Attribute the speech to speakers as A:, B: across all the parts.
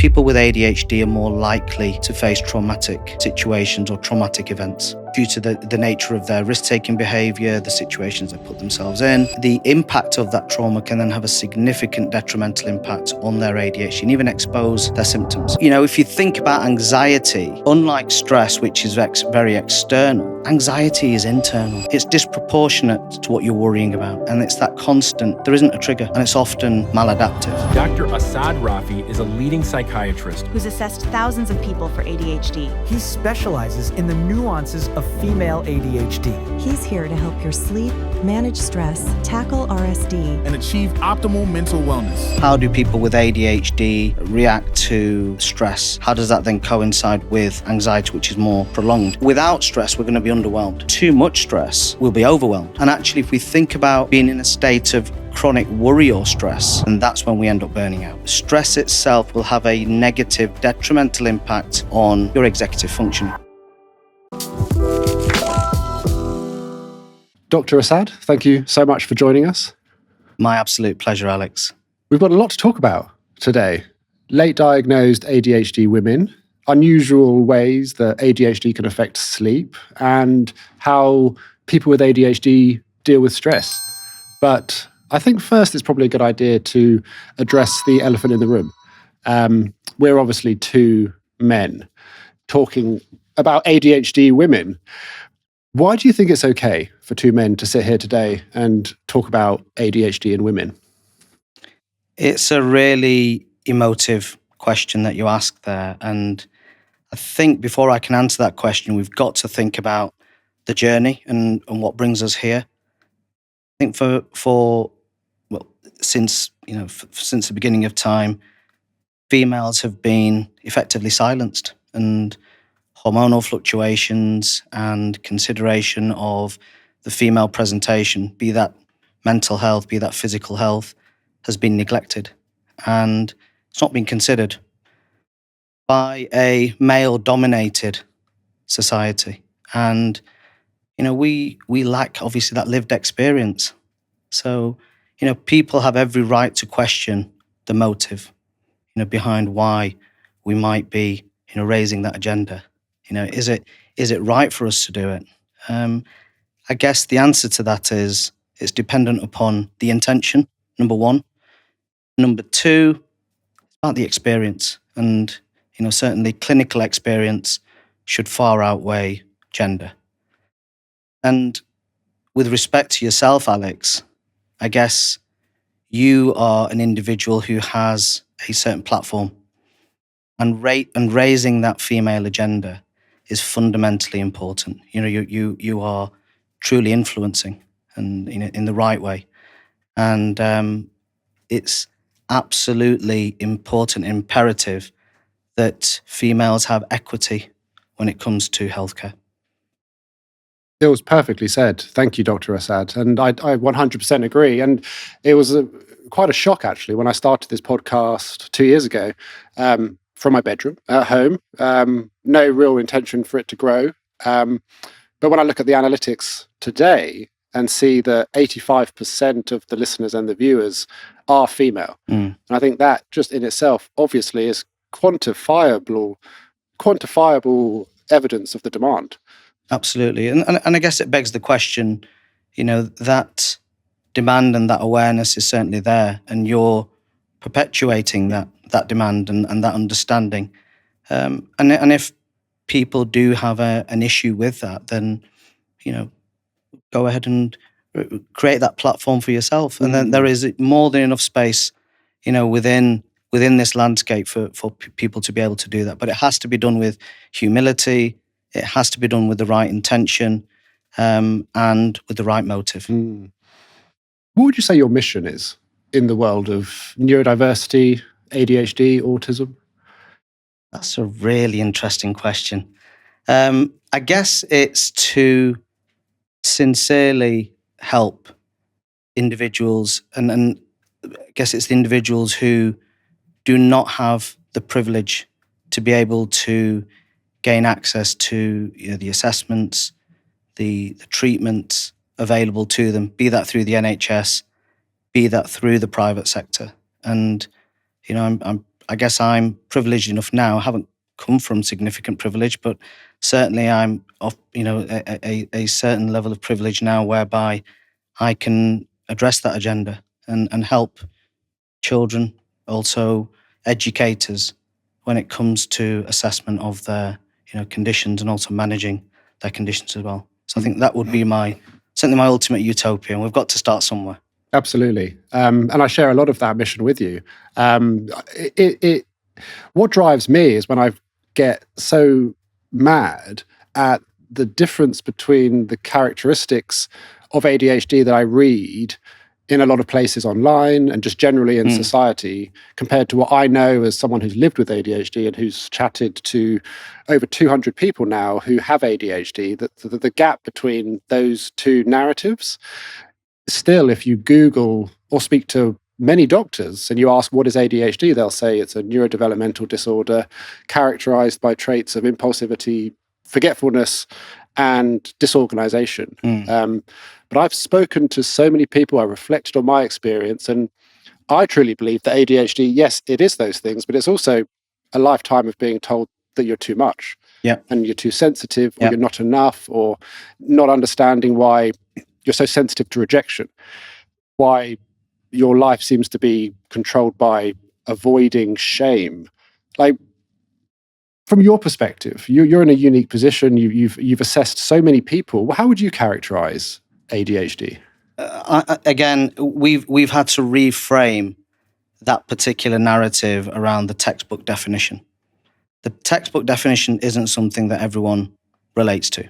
A: People with ADHD are more likely to face traumatic situations or traumatic events due to the nature of their risk-taking behaviour, the situations they put themselves in. The impact of that trauma can then have a significant detrimental impact on their ADHD and even expose their symptoms. If you think about anxiety, unlike stress, which is very external, anxiety is internal. It's disproportionate to what you're worrying about, and it's that constant. There isn't a trigger, and it's often maladaptive.
B: Dr. Asad Raffi is a leading psychiatrist
C: who's assessed thousands of people for ADHD.
D: He specializes in the nuances of female ADHD.
E: He's here to help your sleep, manage stress, tackle RSD,
F: and achieve optimal mental wellness.
A: How do people with ADHD react to stress? How does that then coincide with anxiety, which is more prolonged? Without stress, we're going to be underwhelmed. Too much stress, we'll be overwhelmed. And actually, if we think about being in a state of chronic worry or stress, and that's when we end up burning out. Stress itself will have a negative, detrimental impact on your executive functioning.
G: Dr. Asad, thank you so much for joining us.
A: My absolute pleasure, Alex.
G: We've got a lot to talk about today. Late diagnosed ADHD women, unusual ways that ADHD can affect sleep, and how people with ADHD deal with stress. But I think first it's probably a good idea to address the elephant in the room. We're obviously two men talking about ADHD women. Why do you think it's okay for two men to sit here today and talk about ADHD in women?
A: It's a really emotive question that you ask there. And I think before I can answer that question, we've got to think about the journey and what brings us here. I think since the beginning of time, females have been effectively silenced, and hormonal fluctuations and consideration of the female presentation, be that mental health, be that physical health, has been neglected. And it's not been considered by a male-dominated society. And, we lack, obviously, that lived experience. So, people have every right to question the motive, behind why we might be, raising that agenda. Is it right for us to do it? I guess the answer to that is it's dependent upon the intention, number one. Number two, it's about the experience. And, certainly clinical experience should far outweigh gender. And with respect to yourself, Alex, I guess you are an individual who has a certain platform, and raising that female agenda is fundamentally important. You are truly influencing, and in the right way, and it's absolutely important, imperative that females have equity when it comes to healthcare.
G: It was perfectly said. Thank you, Dr. Asad. And I 100% agree. And it was quite a shock, actually, when I started this podcast 2 years ago from my bedroom at home. No real intention for it to grow. But when I look at the analytics today and see that 85% of the listeners and the viewers are female, and I think that just in itself, obviously, is quantifiable evidence of the demand.
A: Absolutely. And I guess it begs the question, that demand and that awareness is certainly there, and you're perpetuating that demand and that understanding. And if people do have an issue with that, then, go ahead and create that platform for yourself. And then there is more than enough space, within this landscape for people to be able to do that. But it has to be done with humility. It has to be done with the right intention, and with the right motive.
G: What would you say your mission is in the world of neurodiversity, ADHD, autism?
A: That's a really interesting question. I guess it's to sincerely help individuals, and I guess it's the individuals who do not have the privilege to be able to gain access to the assessments, the treatments available to them, be that through the NHS, be that through the private sector. And I'm I guess I'm privileged enough now. I haven't come from significant privilege, but certainly I'm of a certain level of privilege now, whereby I can address that agenda and help children, also educators, when it comes to assessment of their conditions and also managing their conditions as well. So I think that would be certainly my ultimate utopia. And we've got to start somewhere.
G: Absolutely. And I share a lot of that mission with you. What drives me is when I get so mad at the difference between the characteristics of ADHD that I read in a lot of places online and just generally in society, compared to what I know as someone who's lived with ADHD and who's chatted to over 200 people now who have ADHD. The gap between those two narratives, still, if you Google or speak to many doctors and you ask what is ADHD, they'll say it's a neurodevelopmental disorder characterized by traits of impulsivity, forgetfulness, and disorganization. But I've spoken to so many people, I reflected on my experience, and I truly believe that ADHD, yes, it is those things, but it's also a lifetime of being told that you're too much.
A: Yeah.
G: And you're too sensitive, or you're not enough, or not understanding why you're so sensitive to rejection, why your life seems to be controlled by avoiding shame. Like, from your perspective, you're in a unique position. You've assessed so many people. How would you characterize ADHD?
A: Again, we've had to reframe that particular narrative around the textbook definition. The textbook definition isn't something that everyone relates to.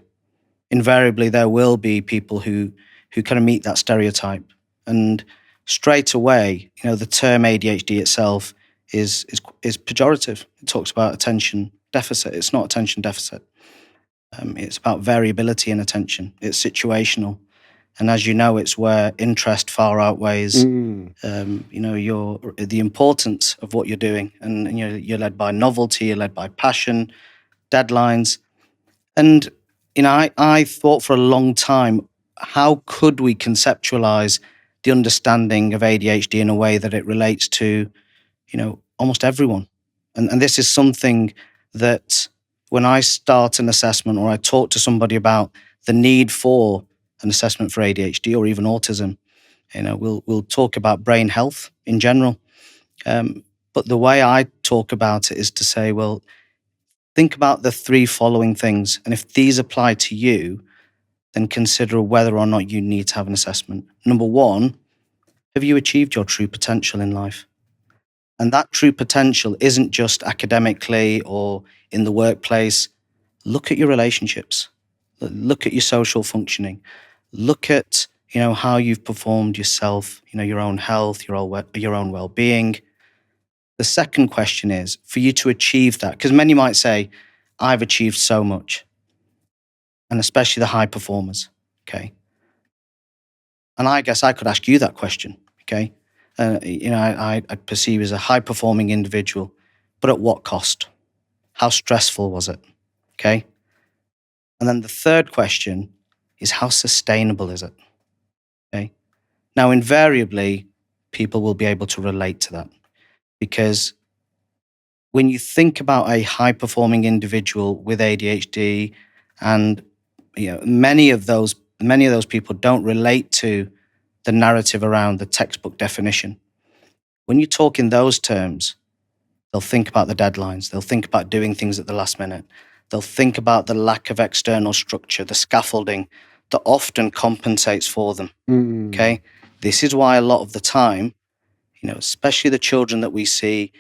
A: Invariably, there will be people who kind of meet that stereotype, and straight away, the term ADHD itself is pejorative. It talks about attention deficit. It's not attention deficit. It's about variability in attention. It's situational. And as you know, it's where interest far outweighs, the importance of what you're doing. And you're led by novelty, you're led by passion, deadlines. And, I thought for a long time, how could we conceptualize the understanding of ADHD in a way that it relates to, almost everyone? And this is something that when I start an assessment or I talk to somebody about the need for an assessment for ADHD or even autism, we'll talk about brain health in general. But the way I talk about it is to say, well, think about the three following things. And if these apply to you, then consider whether or not you need to have an assessment. Number one, have you achieved your true potential in life? And that true potential isn't just academically or in the workplace. Look at your relationships. Look at your social functioning. Look at, how you've performed yourself, your own health, your own well-being. The second question is, for you to achieve that, because many might say, I've achieved so much, and especially the high performers, okay? And I guess I could ask you that question, okay? I perceive as a high-performing individual, but at what cost? How stressful was it, okay? And then the third question is, how sustainable is it, okay? Now, invariably, people will be able to relate to that, because when you think about a high-performing individual with ADHD, and many of those people don't relate to the narrative around the textbook definition. When you talk in those terms, they'll think about the deadlines. They'll think about doing things at the last minute. They'll think about the lack of external structure, the scaffolding that often compensates for them. Okay, this is why a lot of the time, especially the children that we see,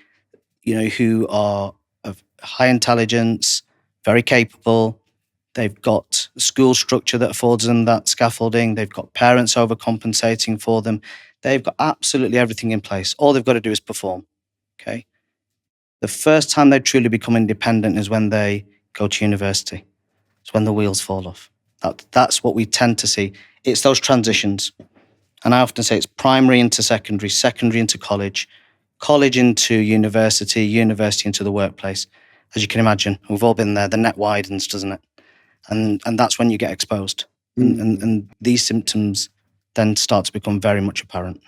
A: who are of high intelligence, very capable, they've got a school structure that affords them that scaffolding, they've got parents overcompensating for them, they've got absolutely everything in place. All they've got to do is perform, okay? The first time they truly become independent is when they go to university. It's when the wheels fall off. That's what we tend to see. It's those transitions. And I often say it's primary into secondary, secondary into college, college into university, university into the workplace. As you can imagine, we've all been there. The net widens, doesn't it? And that's when you get exposed. And these symptoms then start to become very much apparent.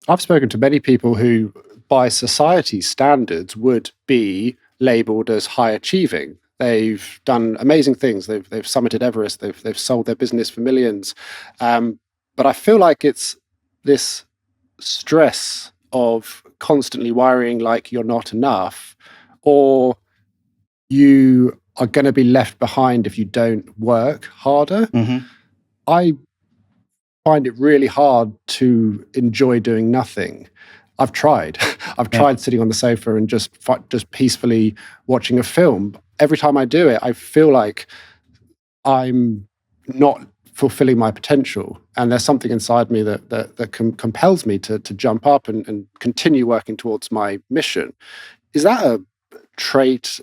G: I've spoken to many people who by society standards, would be labelled as high achieving. They've done amazing things. They've summited Everest. They've sold their business for millions. But I feel like it's this stress of constantly worrying like you're not enough, or you are going to be left behind if you don't work harder.
A: Mm-hmm.
G: I find it really hard to enjoy doing nothing. I've tried. I've tried sitting on the sofa and just peacefully watching a film. Every time I do it, I feel like I'm not fulfilling my potential, and there's something inside me that compels me to jump up and continue working towards my mission. Is that a trait?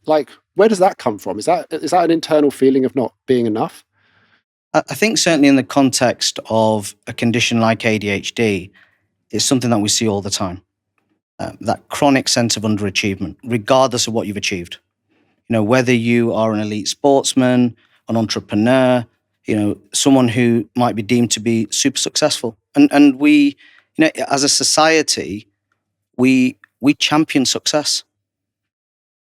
G: Like, where does that come from? Is that an internal feeling of not being enough?
A: I think certainly in the context of a condition like ADHD, it's something that we see all the time. That chronic sense of underachievement, regardless of what you've achieved. Whether you are an elite sportsman, an entrepreneur, someone who might be deemed to be super successful. And we, as a society, we champion success.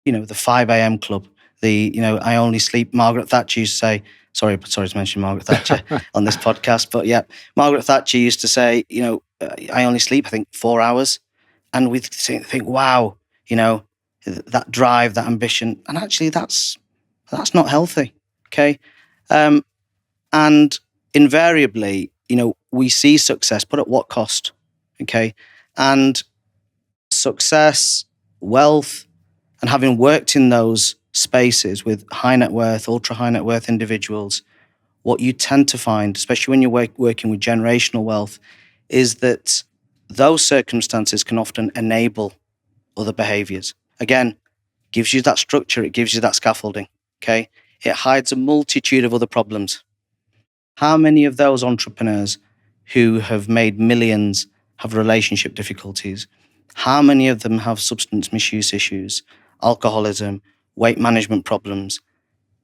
A: The 5 a.m. club, I only sleep. Margaret Thatcher used to say, sorry to mention Margaret Thatcher on this podcast, but yeah, Margaret Thatcher used to say, I only sleep, I think, 4 hours. And we think, wow, that drive, that ambition. And actually that's not healthy. Okay. And invariably, we see success, but at what cost? Okay. And success, wealth, and having worked in those spaces with high net worth, ultra high net worth individuals, what you tend to find, especially when you're working with generational wealth, is that those circumstances can often enable other behaviors. Again, gives you that structure, it gives you that scaffolding, okay? It hides a multitude of other problems. How many of those entrepreneurs who have made millions have relationship difficulties? How many of them have substance misuse issues, alcoholism, weight management problems?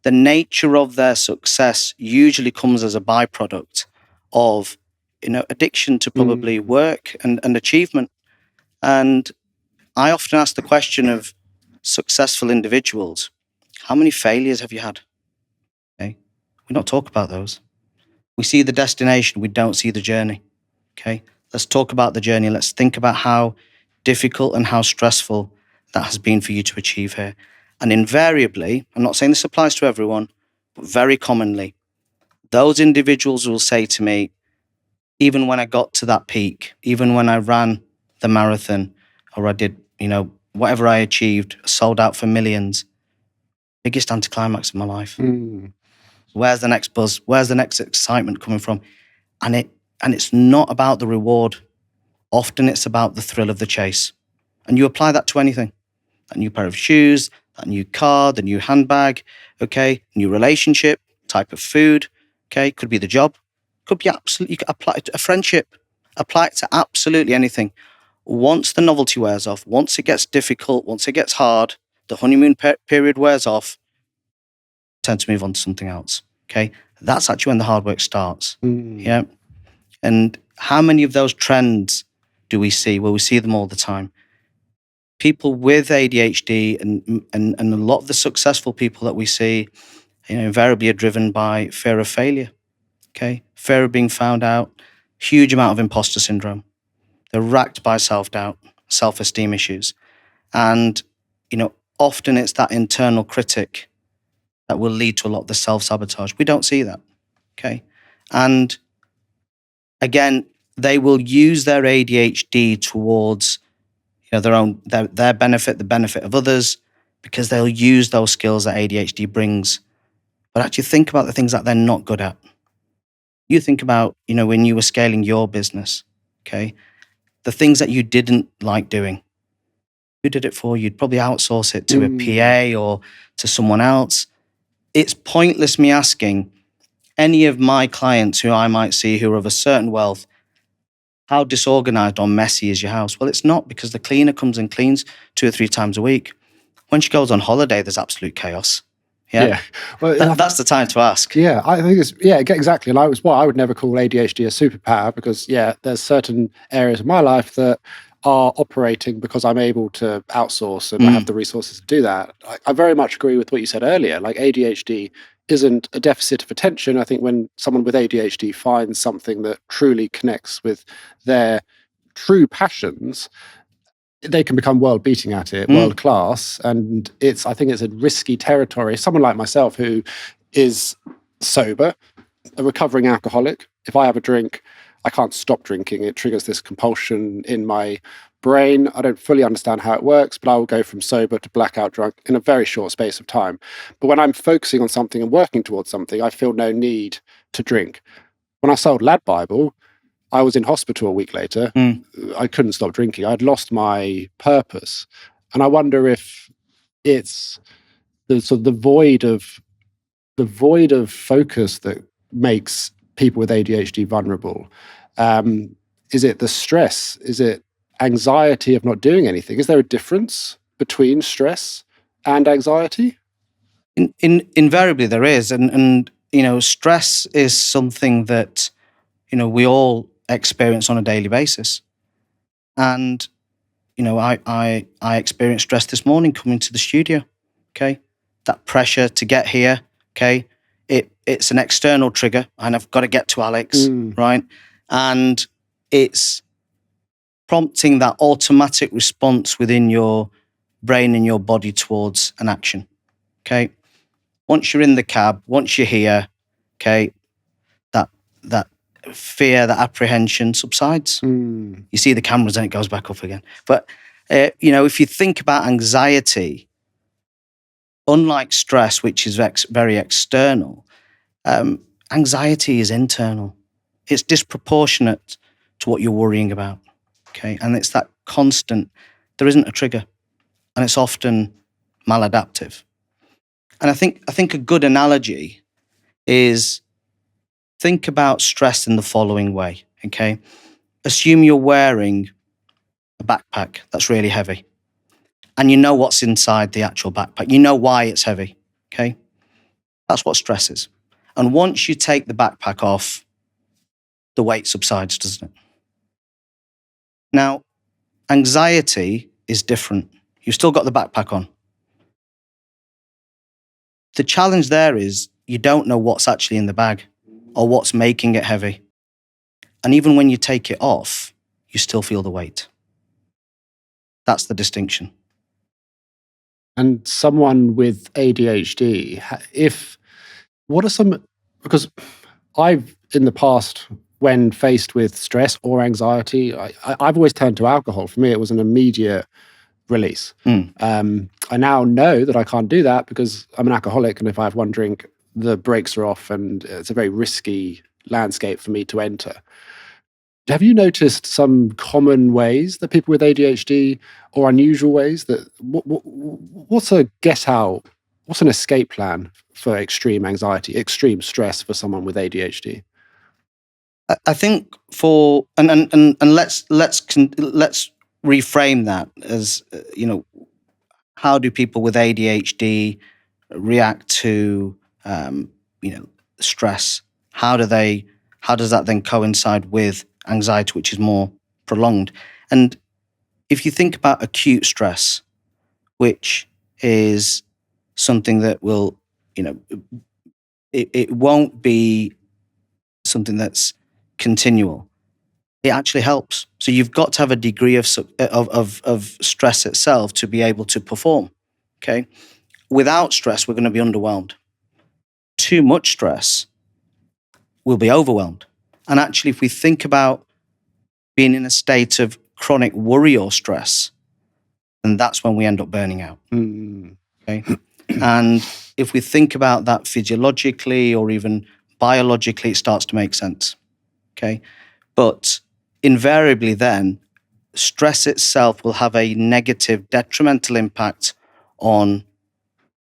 A: The nature of their success usually comes as a byproduct of, addiction to probably work and achievement. And I often ask the question of successful individuals, how many failures have you had? Okay. We don't talk about those. We see the destination, we don't see the journey. Okay. Let's talk about the journey. Let's think about how difficult and how stressful that has been for you to achieve here. And invariably, I'm not saying this applies to everyone, but very commonly, those individuals will say to me, even when I got to that peak, even when I ran the marathon, or I did, whatever I achieved, sold out for millions, biggest anticlimax of my life. Where's the next buzz? Where's the next excitement coming from? And it's not about the reward. Often it's about the thrill of the chase. And you apply that to anything. A new pair of shoes, a new car, the new handbag, okay, new relationship, type of food, okay, could be the job, could be absolutely, you could apply it to a friendship, apply it to absolutely anything. Once the novelty wears off, once it gets difficult, once it gets hard, the honeymoon period wears off, tend to move on to something else, okay? That's actually when the hard work starts, yeah? And how many of those trends do we see? Well, we see them all the time. People with ADHD and a lot of the successful people that we see, invariably are driven by fear of failure, okay? Fear of being found out, huge amount of imposter syndrome. They're racked by self-doubt, self-esteem issues. And, often it's that internal critic that will lead to a lot of the self-sabotage. We don't see that, okay? And again, they will use their ADHD towards their benefit, the benefit of others, because they'll use those skills that ADHD brings. But actually think about the things that they're not good at. You think about, when you were scaling your business, okay? The things that you didn't like doing. Who did it for you? You'd probably outsource it to a PA or to someone else. It's pointless me asking any of my clients who I might see who are of a certain wealth, how disorganized or messy is your house? Well, it's not, because the cleaner comes and cleans 2 or 3 times a week. When she goes on holiday, there's absolute chaos. Yeah. Well, that's the time to ask.
G: Yeah, I think exactly. And I would never call ADHD a superpower, because there's certain areas of my life that are operating because I'm able to outsource and I have the resources to do that. I very much agree with what you said earlier. Like ADHD isn't a deficit of attention. I think when someone with ADHD finds something that truly connects with their true passions, they can become world beating at it, world class. And I think it's a risky territory. Someone like myself who is sober, a recovering alcoholic, if I have a drink, I can't stop drinking. It triggers this compulsion in my brain. I don't fully understand how it works, but I will go from sober to blackout drunk in a very short space of time. But when I'm focusing on something and working towards something, I feel no need to drink. When I sold Lad Bible, I was in hospital a week later. I couldn't stop drinking. I'd lost my purpose. And I wonder if it's the sort of the void of focus that makes people with ADHD vulnerable. Is it the stress? Is it anxiety of not doing anything? Is there a difference between stress and anxiety?
A: Invariably there is. And stress is something that, we all experience on a daily basis. And, I experienced stress this morning coming to the studio, okay? That pressure to get here, okay? It's an external trigger, and I've got to get to Alex, right? And it's prompting that automatic response within your brain and your body towards an action, okay? Once you're in the cab, once you're here, okay, that fear, that apprehension subsides. You see the cameras and it goes back up again. But, if you think about anxiety, unlike stress, which is very external, anxiety is internal. It's disproportionate to what you're worrying about, okay? And it's that constant, there isn't a trigger, and it's often maladaptive. And I think a good analogy is think about stress in the following way, okay? Assume you're wearing a backpack that's really heavy, and you know what's inside the actual backpack. You know why it's heavy, okay? That's what stress is. And once you take the backpack off, the weight subsides, doesn't it? Now, anxiety is different. You've still got the backpack on. The challenge there is you don't know what's actually in the bag or what's making it heavy. And even when you take it off, you still feel the weight. That's the distinction.
G: And someone with ADHD, because I've in the past, when faced with stress or anxiety, I've always turned to alcohol. For me, it was an immediate release. I now know that I can't do that because I'm an alcoholic, and if I have one drink, the brakes are off, and it's a very risky landscape for me to enter. Have you noticed some common ways that people with ADHD, or unusual ways that what's an escape plan for extreme anxiety, extreme stress for someone with ADHD?
A: I think let's reframe that as how do people with ADHD react to stress? How does that then coincide with anxiety, which is more prolonged? And if you think about acute stress, which is something that will, it won't be something that's continual. It actually helps. So you've got to have a degree of stress itself to be able to perform. Okay, without stress, we're going to be underwhelmed. Too much stress, we'll be overwhelmed. And actually, if we think about being in a state of chronic worry or stress, then that's when we end up burning out. Okay, and if we think about that physiologically or even biologically, it starts to make sense. Okay, but invariably then, stress itself will have a negative, detrimental impact on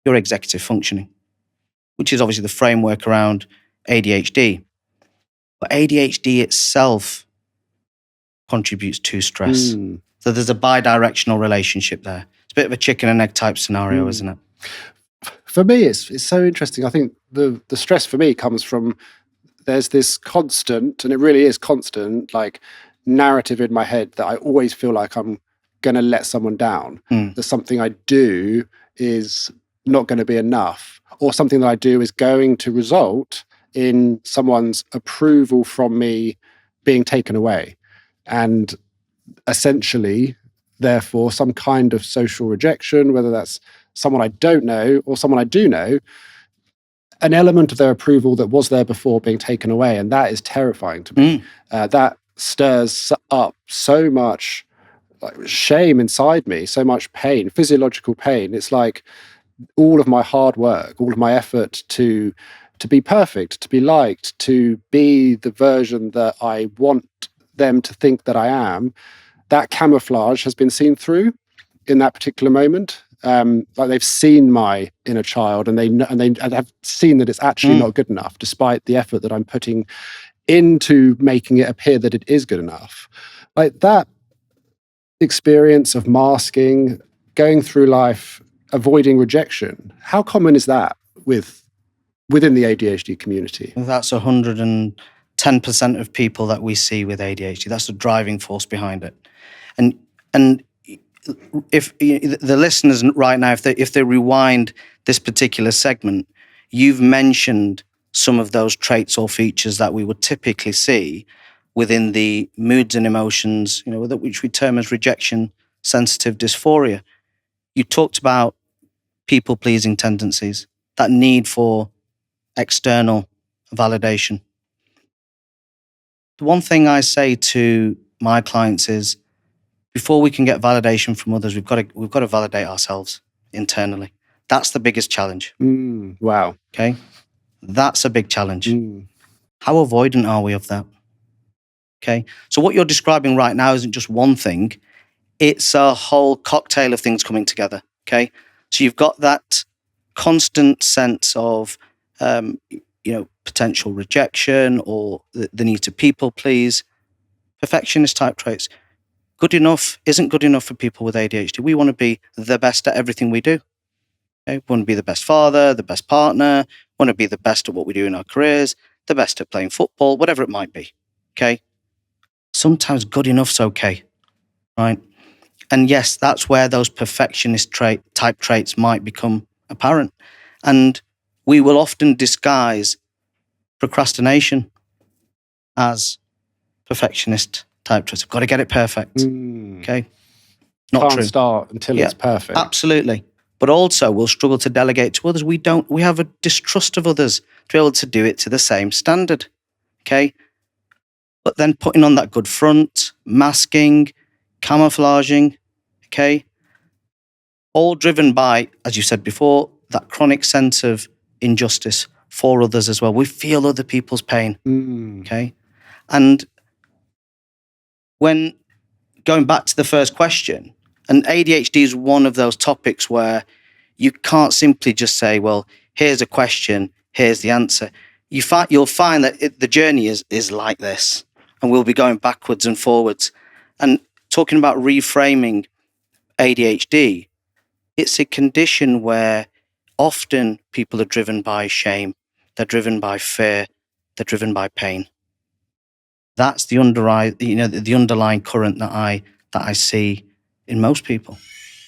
A: your executive functioning, which is obviously the framework around ADHD. But ADHD itself contributes to stress. So there's a bi-directional relationship there. It's a bit of a chicken and egg type scenario, isn't it?
G: For me, it's so interesting. I think the stress for me comes from there's this constant, and it really is constant, like narrative in my head that I always feel like I'm going to let someone down, that something I do is not going to be enough, or something that I do is going to result in someone's approval from me being taken away. And essentially, therefore, some kind of social rejection, whether that's someone I don't know or someone I do know, an element of their approval that was there before being taken away. And that is terrifying to me. That stirs up so much shame inside me, so much pain, physiological pain. It's like all of my hard work, all of my effort to be perfect, to be liked, to be the version that I want them to think that I am, that camouflage has been seen through in that particular moment. Like they've seen my inner child, and they have seen that it's actually not good enough, despite the effort that I'm putting into making it appear that it is good enough. Like that experience of masking, going through life, avoiding rejection. How common is that within the ADHD community?
A: That's 110% of people that we see with ADHD. That's the driving force behind it. And if the listeners right now, if they rewind this particular segment, you've mentioned some of those traits or features that we would typically see within the moods and emotions, which we term as rejection sensitive dysphoria. You talked about people-pleasing tendencies, that need for external validation. The one thing I say to my clients is, before we can get validation from others, we've got to validate ourselves internally. That's the biggest challenge.
G: Wow.
A: Okay? That's a big challenge. How avoidant are we of that? Okay? So what you're describing right now isn't just one thing. It's a whole cocktail of things coming together. Okay? So you've got that constant sense of, potential rejection or the need to people please, perfectionist type traits. Good enough isn't good enough for people with ADHD. We want to be the best at everything we do. Okay? We want to be the best father, the best partner, want to be the best at what we do in our careers, the best at playing football, whatever it might be. Okay? Sometimes good enough's okay, right? And yes, that's where those perfectionist type traits might become apparent. And we will often disguise procrastination as perfectionist type traits. I've got to get it perfect. Okay? Not
G: Can't
A: true.
G: start until it's perfect.
A: Absolutely. But also we'll struggle to delegate to others. We have a distrust of others to be able to do it to the same standard. Okay? But then putting on that good front, masking, camouflaging, okay? All driven by, as you said before, that chronic sense of injustice for others as well. We feel other people's pain, okay? And when going back to the first question, and ADHD is one of those topics where you can't simply just say, well, here's a question, here's the answer. You'll find that the journey is like this, and we'll be going backwards and forwards. And talking about reframing ADHD, it's a condition where often people are driven by shame, they're driven by fear, they're driven by pain. That's the underlying current that I see in most people.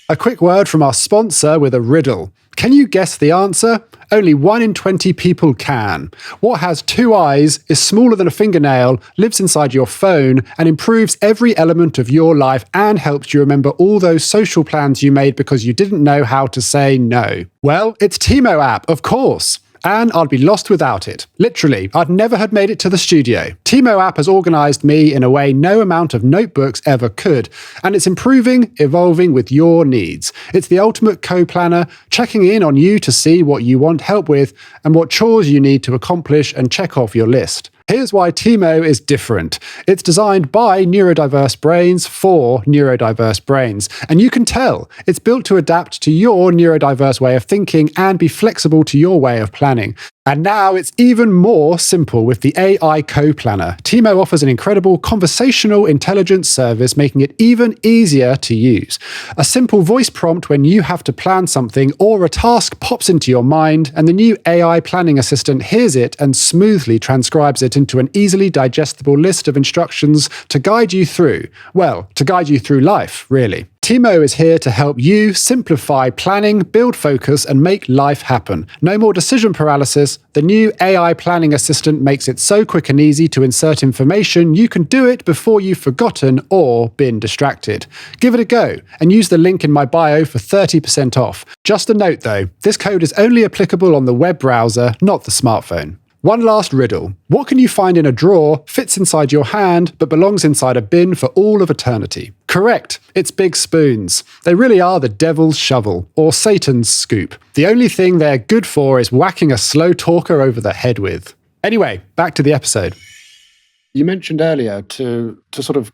H: A quick word from our sponsor with a riddle. Can you guess the answer? Only 1 in 20 people can. What has 2 eyes, is smaller than a fingernail, lives inside your phone, and improves every element of your life and helps you remember all those social plans you made because you didn't know how to say no? Well, it's Tiimo app, of course. And I'd be lost without it. Literally, I'd never had made it to the studio. Tiimo app has organised me in a way no amount of notebooks ever could, and it's improving, evolving with your needs. It's the ultimate co-planner, checking in on you to see what you want help with and what chores you need to accomplish and check off your list. Here's why Tiimo is different. It's designed by neurodiverse brains for neurodiverse brains. And you can tell, it's built to adapt to your neurodiverse way of thinking and be flexible to your way of planning. And now it's even more simple with the AI Co-Planner. Tiimo offers an incredible conversational intelligence service, making it even easier to use. A simple voice prompt when you have to plan something or a task pops into your mind, and the new AI planning assistant hears it and smoothly transcribes it into an easily digestible list of instructions to guide you through life, really. Tiimo is here to help you simplify planning, build focus, and make life happen. No more decision paralysis. The new AI planning assistant makes it so quick and easy to insert information you can do it before you've forgotten or been distracted. Give it a go and use the link in my bio for 30% off. Just a note though, this code is only applicable on the web browser, not the smartphone. One last riddle. What can you find in a drawer, fits inside your hand, but belongs inside a bin for all of eternity? Correct. It's big spoons. They really are the devil's shovel, or Satan's scoop. The only thing they're good for is whacking a slow talker over the head with. Anyway, back to the episode.
G: You mentioned earlier to sort of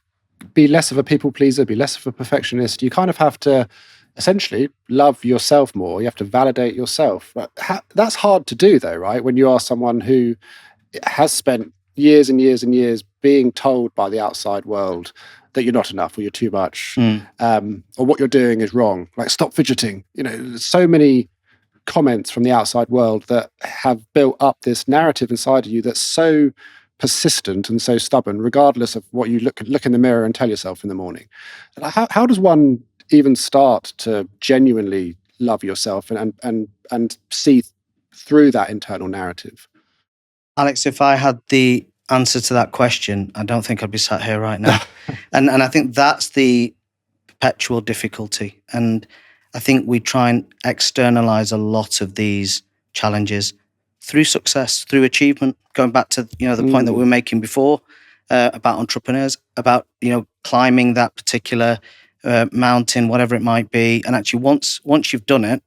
G: be less of a people pleaser, be less of a perfectionist. You kind of have to essentially love yourself more. You have to validate yourself. But that's hard to do though, right? When you are someone who has spent years and years and years being told by the outside world that you're not enough or you're too much, or what you're doing is wrong. Like, stop fidgeting. You know, there's so many comments from the outside world that have built up this narrative inside of you that's so persistent and so stubborn, regardless of what you look in the mirror and tell yourself in the morning. Like, how does one even start to genuinely love yourself and see through that internal narrative?
A: Alex, if I had the answer to that question, I don't think I'd be sat here right now. and I think that's the perpetual difficulty. And I think we try and externalize a lot of these challenges through success, through achievement. Going back to the point that we were making before about entrepreneurs, about climbing that particular mountain, whatever it might be. And actually, once you've done it,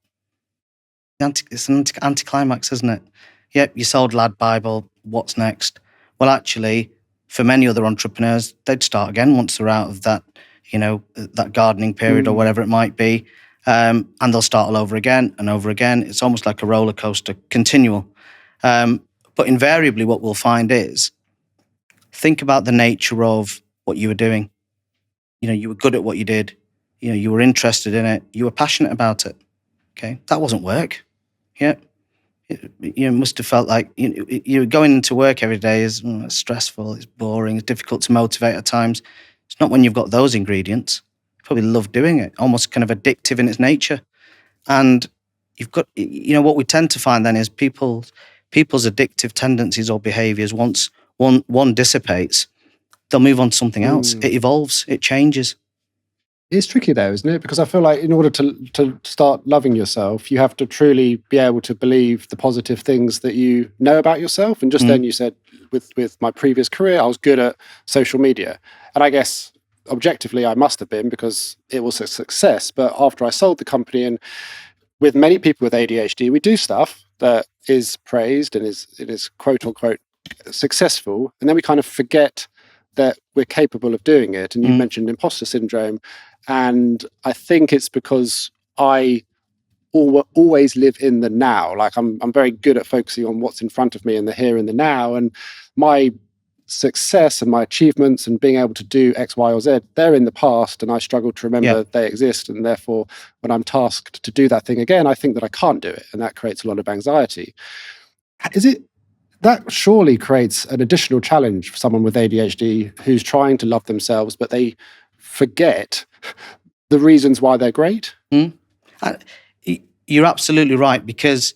A: it's an anticlimax, isn't it? Yep, you sold Lad Bible. What's next? Well, actually, for many other entrepreneurs, they'd start again once they're out of that, that gardening period or whatever it might be, and they'll start all over again and over again. It's almost like a roller coaster, continual. But invariably, what we'll find is, think about the nature of what you were doing. You were good at what you did. You were interested in it. You were passionate about it. Okay, that wasn't work. Yeah, you must have felt like you're going into work every day is it's stressful, it's boring, it's difficult to motivate at times. It's not when you've got those ingredients. You probably love doing it, almost kind of addictive in its nature. And you've got, what we tend to find then is people's addictive tendencies or behaviors, once one dissipates, they'll move on to something else. It evolves, it changes.
G: It's tricky though, isn't it? Because I feel like in order to start loving yourself, you have to truly be able to believe the positive things that you know about yourself. And just then you said, with my previous career, I was good at social media. And I guess objectively I must have been, because it was a success. But after I sold the company, and with many people with ADHD, we do stuff that is praised and is quote unquote successful. And then we kind of forget that we're capable of doing it. And you mentioned imposter syndrome. And I think it's because I always live in the now. Like I'm very good at focusing on what's in front of me in the here and the now. And my success and my achievements and being able to do X, Y, or Z, they're in the past, and I struggle to remember they exist. And therefore, when I'm tasked to do that thing again, I think that I can't do it. And that creates a lot of anxiety. That surely creates an additional challenge for someone with ADHD who's trying to love themselves, but they forget the reasons why they're great.
A: You're absolutely right, because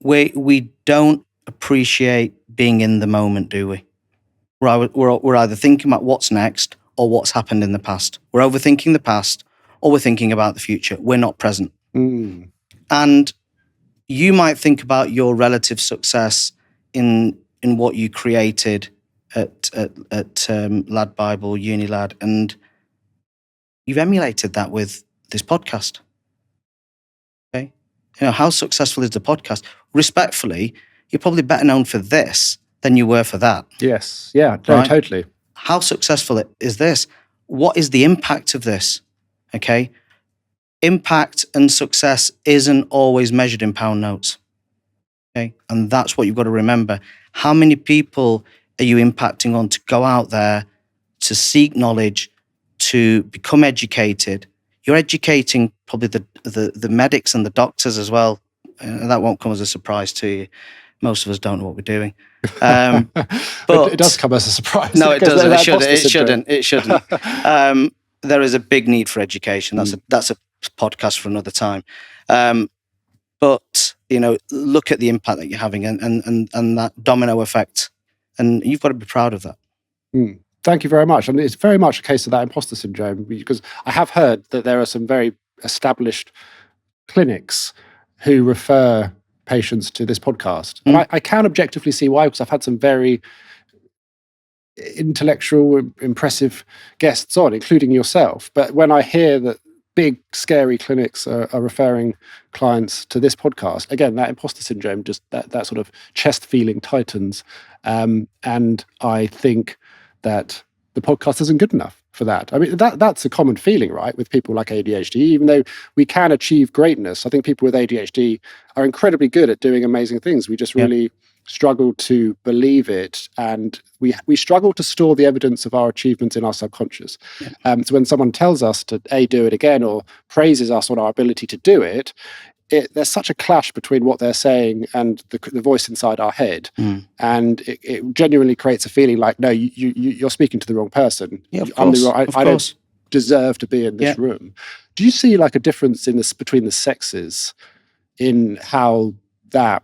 A: we don't appreciate being in the moment, do we? We're either thinking about what's next or what's happened in the past. We're overthinking the past, or we're thinking about the future. We're not present. And you might think about your relative success in what you created at Lad Bible, Unilad, and you've emulated that with this podcast. Okay, how successful is the podcast? Respectfully, you're probably better known for this than you were for that.
G: Yes, yeah, no,
A: right?
G: Totally.
A: How successful is this? What is the impact of this? Okay, impact and success isn't always measured in pound notes. Okay. And that's what you've got to remember. How many people are you impacting on to go out there, to seek knowledge, to become educated? You're educating probably the medics and the doctors as well. That won't come as a surprise to you. Most of us don't know what we're doing.
G: But it does come as a surprise.
A: No, it doesn't. It shouldn't. There is a big need for education. That's a podcast for another time. But look at the impact that you're having and that domino effect, and you've got to be proud of that.
G: Thank you very much. And it's very much a case of that imposter syndrome, because I have heard that there are some very established clinics who refer patients to this podcast. And I can objectively see why, because I've had some very intellectual, impressive guests on, including yourself. But when I hear that big, scary clinics are referring clients to this podcast, again, that imposter syndrome, just that sort of chest feeling tightens. And I think that the podcast isn't good enough for that. I mean, that's a common feeling, right, with people like ADHD. Even though we can achieve greatness, I think people with ADHD are incredibly good at doing amazing things. We just really struggle to believe it, and we struggle to store the evidence of our achievements in our subconscious. So when someone tells us to do it again, or praises us on our ability to do it, there's such a clash between what they're saying and the voice inside our head, and it genuinely creates a feeling like, no, you're speaking to the wrong person.
A: Yeah, of course.
G: I don't deserve to be in this room. Do you see like a difference between the sexes in how that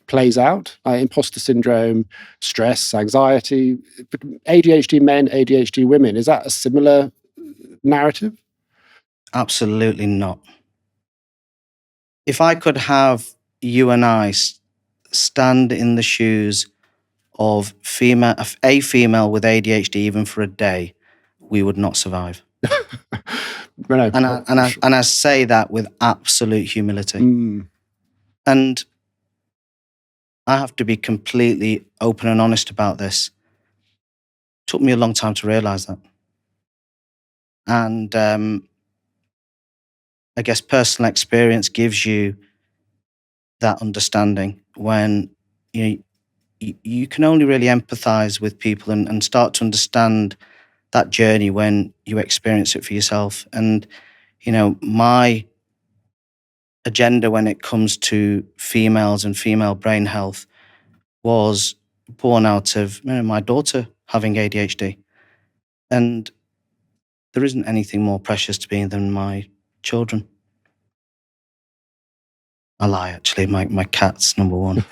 G: plays out? Imposter syndrome, stress, anxiety, ADHD men, ADHD women. Is that a similar narrative?
A: Absolutely not. If I could have you and I stand in the shoes of a female with ADHD even for a day, we would not survive. And I say that with absolute humility. And I have to be completely open and honest about this. It took me a long time to realize that. And I guess personal experience gives you that understanding when you can only really empathize with people and start to understand that journey when you experience it for yourself. And, my agenda when it comes to females and female brain health was born out of my daughter having ADHD. And there isn't anything more precious to me than my children. I lie, actually. My cat's number one.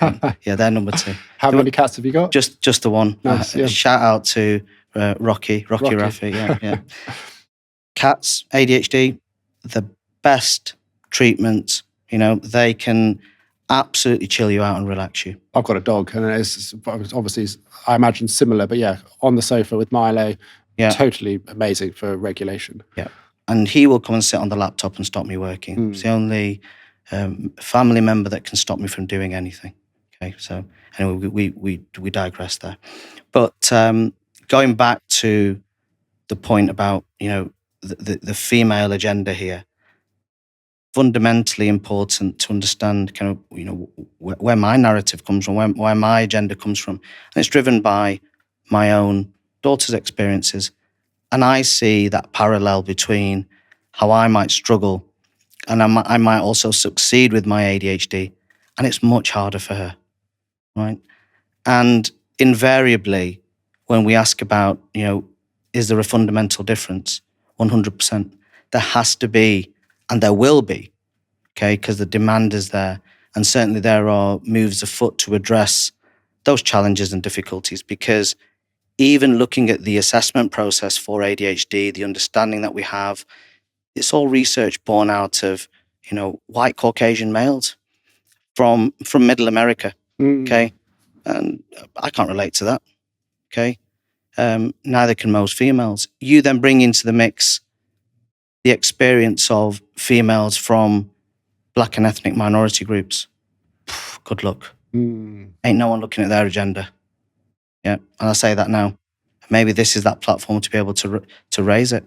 A: Yeah, they're number two.
G: How many cats have you got?
A: Just the one.
G: Nice, yeah.
A: Shout out to Rocky Raffi. Yeah. Cats, ADHD, the best treatment. They can absolutely chill you out and relax you.
G: I've got a dog, and it's obviously, I imagine, similar, but on the sofa with Milo. Yeah. Totally amazing for regulation.
A: Yeah. And he will come and sit on the laptop and stop me working. It's the only family member that can stop me from doing anything. Okay, so anyway, we digress there. But going back to the point about the female agenda here, fundamentally important to understand kind of where my narrative comes from, where my agenda comes from, and it's driven by my own daughter's experiences, and I see that parallel between how I might struggle and I might also succeed with my ADHD, and it's much harder for her, right? And invariably, when we ask about, is there a fundamental difference? 100%. There has to be, and there will be, okay, because the demand is there. And certainly there are moves afoot to address those challenges and difficulties, because even looking at the assessment process for ADHD, the understanding that we have, it's all research born out of, white Caucasian males from Middle America, okay? And I can't relate to that, okay? Neither can most females. You then bring into the mix the experience of females from Black and ethnic minority groups. Good luck. Ain't no one looking at their agenda. Yeah, and I say that now. Maybe this is that platform to be able to raise it.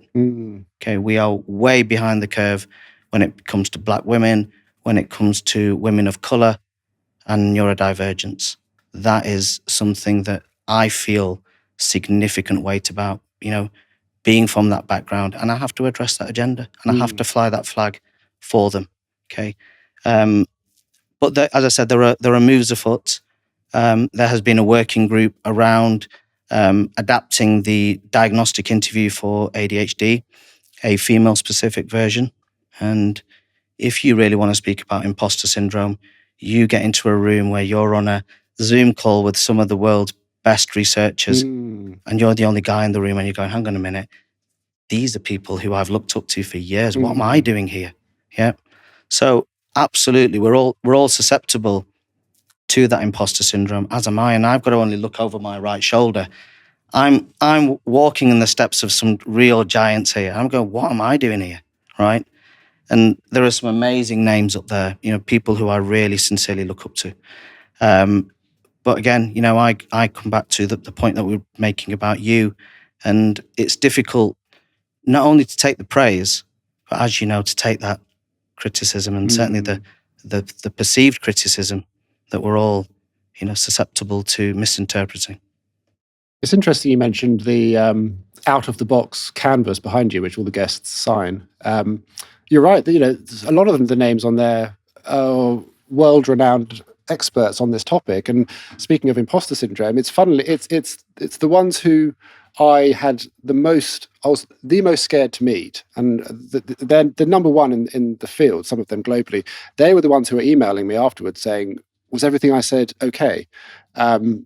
A: Okay, we are way behind the curve when it comes to Black women, when it comes to women of colour, and neurodivergence. That is something that I feel significant weight about, being from that background, and I have to address that agenda, and I have to fly that flag for them. Okay, but as I said, there are moves afoot. There has been a working group around adapting the diagnostic interview for ADHD, a female-specific version. And if you really want to speak about imposter syndrome, you get into a room where you're on a Zoom call with some of the world's best researchers, and you're the only guy in the room, and you're going, hang on a minute, these are people who I've looked up to for years. What am I doing here? Yeah. So absolutely, we're all susceptible to that imposter syndrome, as am I, and I've got to only look over my right shoulder. I'm walking in the steps of some real giants here. I'm going, what am I doing here? Right? And there are some amazing names up there, people who I really sincerely look up to. But again, I come back to the point that we're making about you, and it's difficult not only to take the praise, but as you know, to take that criticism, and certainly the perceived criticism that we're all, susceptible to misinterpreting.
G: It's interesting you mentioned the out-of-the-box canvas behind you, which all the guests sign. You're right, that, a lot of them, the names on there are world-renowned experts on this topic. And speaking of imposter syndrome, it's the ones who I was the most scared to meet, and they're the number one in the field, some of them globally. They were the ones who were emailing me afterwards saying, was everything I said okay? And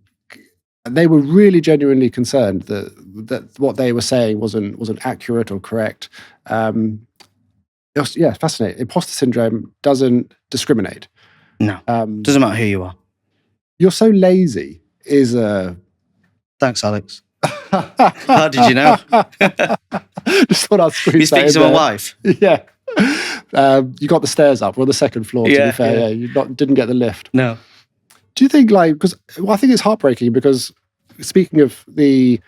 G: they were really genuinely concerned that what they were saying wasn't accurate or correct. Yeah, fascinating. Imposter syndrome doesn't discriminate.
A: No, doesn't matter who you are.
G: You're so lazy is a...
A: Thanks, Alex. How did you know?
G: Just thought I'd squeeze that in.
A: You speak to my wife?
G: Yeah. You got the stairs up. We're on the second floor, to be fair. Yeah. You didn't get the lift.
A: No.
G: Do you think, I think it's heartbreaking because speaking of the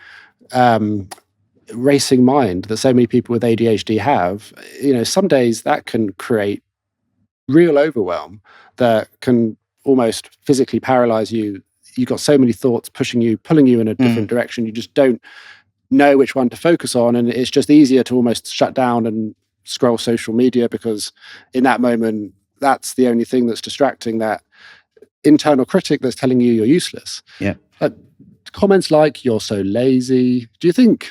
G: racing mind that so many people with ADHD have, some days that can create real overwhelm that can almost physically paralyze you. You've got so many thoughts pulling you in a different direction. You just don't know which one to focus on. And it's just easier to almost shut down and scroll social media because in that moment, that's the only thing that's distracting, that internal critic that's telling you you're useless.
A: Yeah.
G: Comments like, you're so lazy. Do you think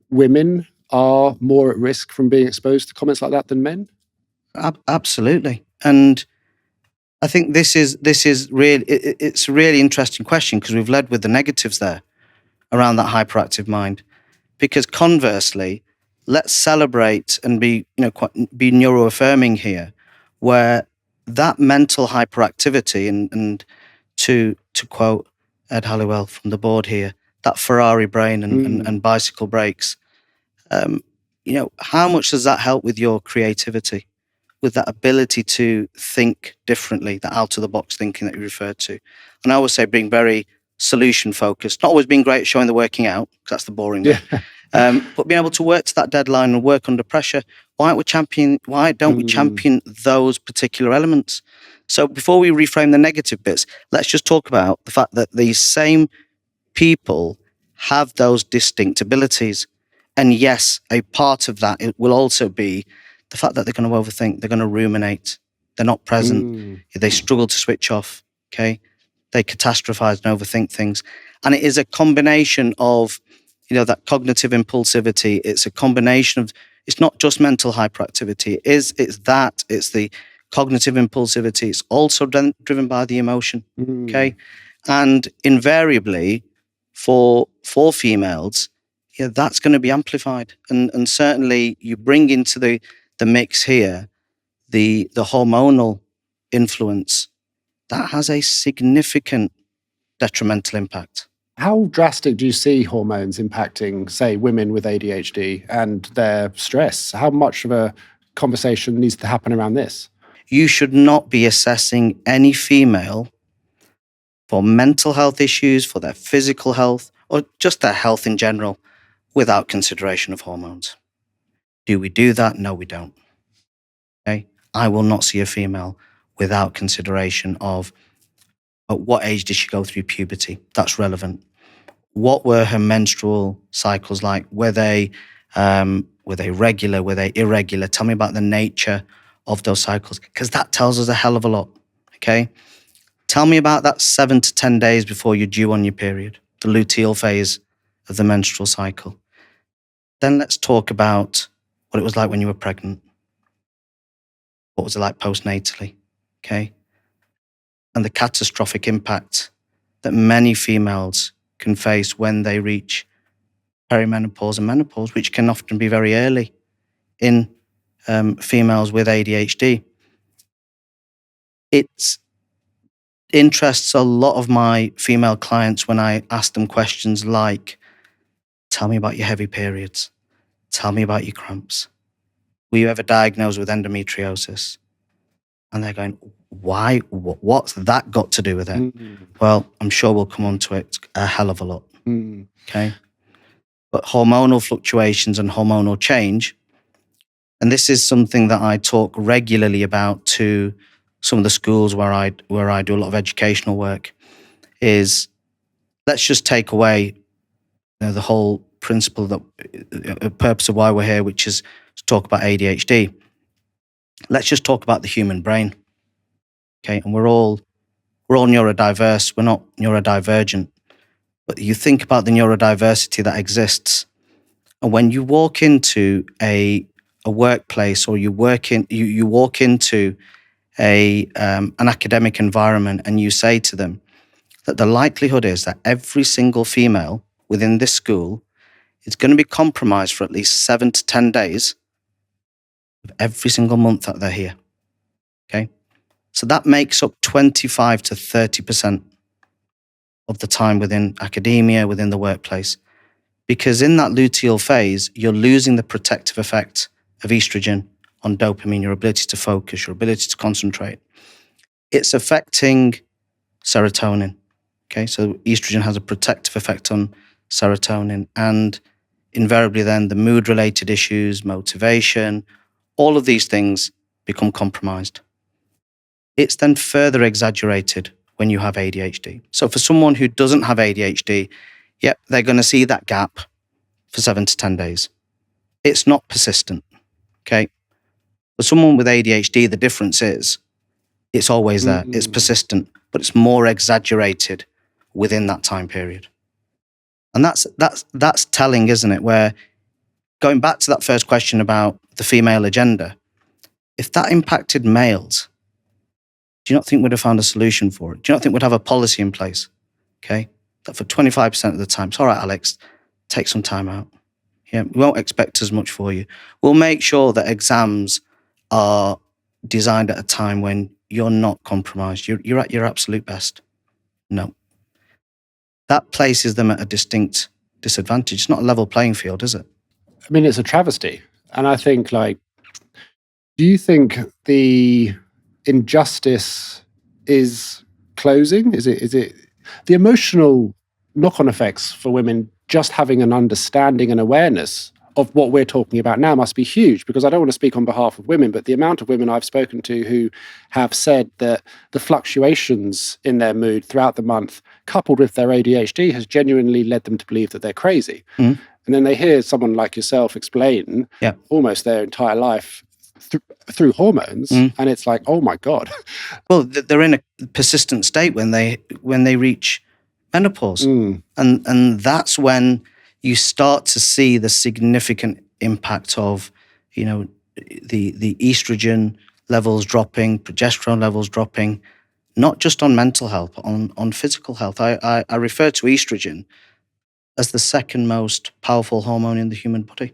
G: women are more at risk from being exposed to comments like that than men?
A: Absolutely. And I think this is really, it's a really interesting question because we've led with the negatives there around that hyperactive mind. Because conversely, let's celebrate and be neuroaffirming here, where that mental hyperactivity and to quote Ed Halliwell from the board here, that Ferrari brain and bicycle brakes, how much does that help with your creativity, with that ability to think differently, that out-of-the-box thinking that you referred to? And I always say being very solution-focused, not always being great at showing the working out, because that's the boring bit, but being able to work to that deadline and work under pressure. Why don't we champion those particular elements? So before we reframe the negative bits, let's just talk about the fact that these same people have those distinct abilities. And yes, a part of that it will also be the fact that they're going to overthink, they're going to ruminate, they're not present, they struggle to switch off, okay? They catastrophize and overthink things. And it is a combination of, that cognitive impulsivity. It's a combination of, it's not just mental hyperactivity. It's the cognitive impulsivity. It's also driven by the emotion, okay? And invariably, for females, that's going to be amplified. And certainly you bring into the mix here the hormonal influence. That has a significant detrimental impact.
G: How drastic do you see hormones impacting, say, women with ADHD and their stress? How much of a conversation needs to happen around this?
A: You should not be assessing any female for mental health issues, for their physical health, or just their health in general, without consideration of hormones. Do we do that? No, we don't. Okay? I will not see a female without consideration of At what age did she go through puberty? That's relevant. What were her menstrual cycles like? Were they regular? Were they irregular? Tell me about the nature of those cycles, because that tells us a hell of a lot. Okay. Tell me about that 7 to 10 days before you're due on your period, the luteal phase of the menstrual cycle. Then let's talk about what it was like when you were pregnant. What was it like postnatally? Okay. And the catastrophic impact that many females can face when they reach perimenopause and menopause, which can often be very early in females with ADHD. It interests a lot of my female clients when I ask them questions like, tell me about your heavy periods. Tell me about your cramps. Were you ever diagnosed with endometriosis? And they're going, why? What's that got to do with it? Well, I'm sure we'll come on to it a hell of a lot. Okay. But hormonal fluctuations and hormonal change, and this is something that I talk regularly about to some of the schools where I do a lot of educational work, is let's just take away the whole principle, the purpose of why we're here, which is to talk about ADHD. Let's just talk about the human brain. Okay, and we're all neurodiverse. We're not neurodivergent, but you think about the neurodiversity that exists, and when you walk into a workplace, or you walk into an academic environment, and you say to them that the likelihood is that every single female within this school is going to be compromised for at least 7 to 10 days of every single month that they're here. Okay. So that makes up 25 to 30% of the time within academia, within the workplace. Because in that luteal phase, you're losing the protective effect of estrogen on dopamine, your ability to focus, your ability to concentrate. It's affecting serotonin. Okay, so estrogen has a protective effect on serotonin, and invariably then the mood-related issues, motivation, all of these things become compromised. It's then further exaggerated when you have ADHD. So for someone who doesn't have ADHD, yep, they're going to see that gap for 7 to 10 days. It's not persistent, okay? For someone with ADHD, the difference is it's always there. It's persistent, but it's more exaggerated within that time period. And that's telling, isn't it? Where, going back to that first question about the female agenda, if that impacted males, do you not think we'd have found a solution for it? Do you not think we'd have a policy in place? Okay, that for 25% of the time, it's all right, Alex, take some time out. Yeah, we won't expect as much for you. We'll make sure that exams are designed at a time when you're not compromised. You're at your absolute best. No. That places them at a distinct disadvantage. It's not a level playing field, is it?
G: I mean, it's a travesty. And I think, do you think the injustice is closing? Is it the emotional knock-on effects for women just having an understanding and awareness of what we're talking about now must be huge? Because I don't want to speak on behalf of women, but the amount of women I've spoken to who have said that the fluctuations in their mood throughout the month, coupled with their ADHD, has genuinely led them to believe that they're crazy. And then they hear someone like yourself explain almost their entire life through hormones, and it's like, oh my God.
A: Well, they're in a persistent state when they reach menopause. And that's when you start to see the significant impact of, the estrogen levels dropping, progesterone levels dropping, not just on mental health, but on physical health. I refer to estrogen as the second most powerful hormone in the human body.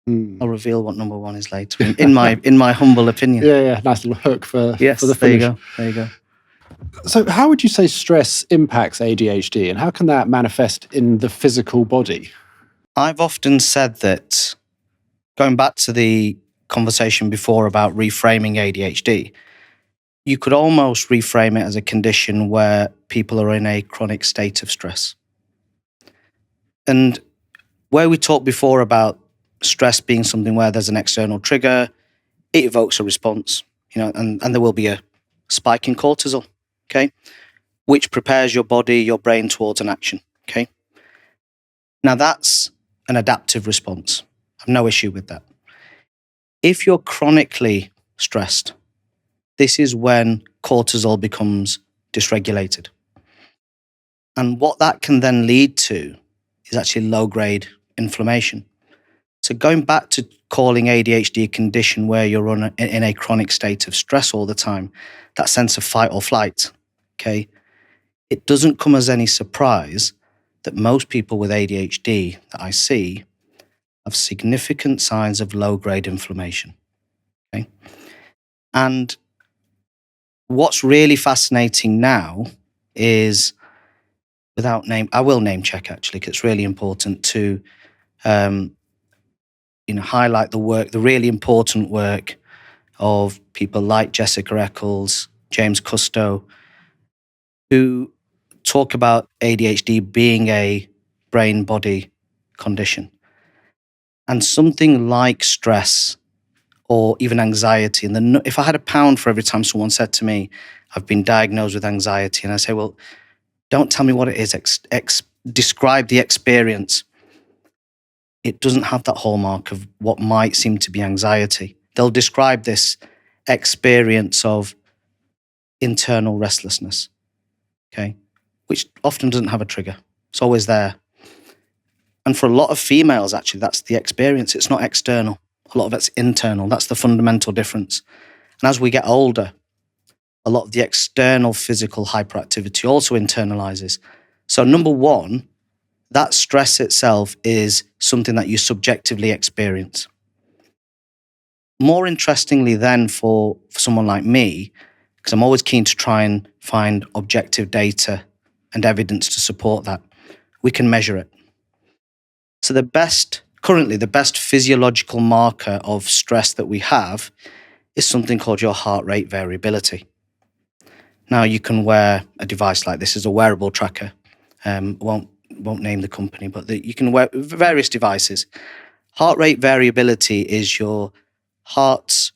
A: I'll reveal what number one is later, in my humble opinion.
G: Yeah, nice little hook for the finish.
A: There you go.
G: So how would you say stress impacts ADHD, and how can that manifest in the physical body?
A: I've often said that, going back to the conversation before about reframing ADHD, you could almost reframe it as a condition where people are in a chronic state of stress. And where we talked before about stress being something where there's an external trigger, it evokes a response, and there will be a spike in cortisol. okay, which prepares your body, your brain towards an action, okay? Now that's an adaptive response. I have no issue with that. If you're chronically stressed, this is when cortisol becomes dysregulated. And what that can then lead to is actually low-grade inflammation. So going back to calling ADHD a condition where you're in a chronic state of stress all the time, that sense of fight or flight, okay, it doesn't come as any surprise that most people with ADHD that I see have significant signs of low-grade inflammation, okay? And what's really fascinating now is, I will name check actually, because it's really important to highlight the really important work of people like Jessica Eccles, James Cousteau, who talk about ADHD being a brain-body condition. And something like stress or even anxiety, and if I had £1 for every time someone said to me, I've been diagnosed with anxiety, and I say, well, don't tell me what it is, describe the experience. It doesn't have that hallmark of what might seem to be anxiety. They'll describe this experience of internal restlessness, okay, which often doesn't have a trigger. It's always there. And for a lot of females, actually, that's the experience. It's not external. A lot of it's internal. That's the fundamental difference. And as we get older, a lot of the external physical hyperactivity also internalizes. So number one, that stress itself is something that you subjectively experience. More interestingly then for someone like me, because I'm always keen to try and find objective data and evidence to support that, we can measure it. So currently the best physiological marker of stress that we have is something called your heart rate variability. Now you can wear a device like this as a wearable tracker. Won't name the company, but you can wear various devices. Heart rate variability is your heart's,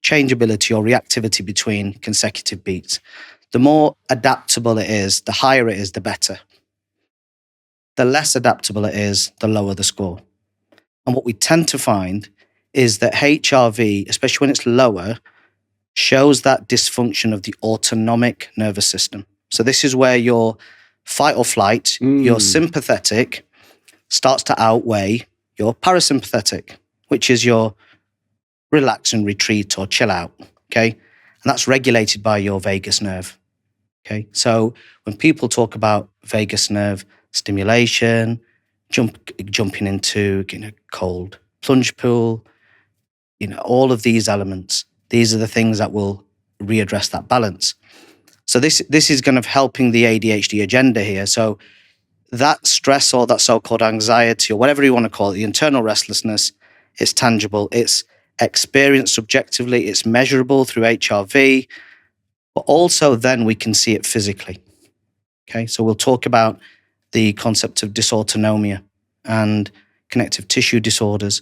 A: changeability or reactivity between consecutive beats. The more adaptable it is, the higher it is, the better. The less adaptable it is, the lower the score. And what we tend to find is that HRV, especially when it's lower, shows that dysfunction of the autonomic nervous system. So this is where your fight or flight, your sympathetic, starts to outweigh your parasympathetic, which is your relax and retreat or chill out, okay? And that's regulated by your vagus nerve, okay? So when people talk about vagus nerve stimulation, jumping into a cold plunge pool, all of these elements, these are the things that will readdress that balance. So this is kind of helping the ADHD agenda here. So that stress or that so-called anxiety or whatever you want to call it, the internal restlessness, it's tangible, it's experienced subjectively, it's measurable through HRV, but also then we can see it physically. Okay, so we'll talk about the concept of dysautonomia and connective tissue disorders,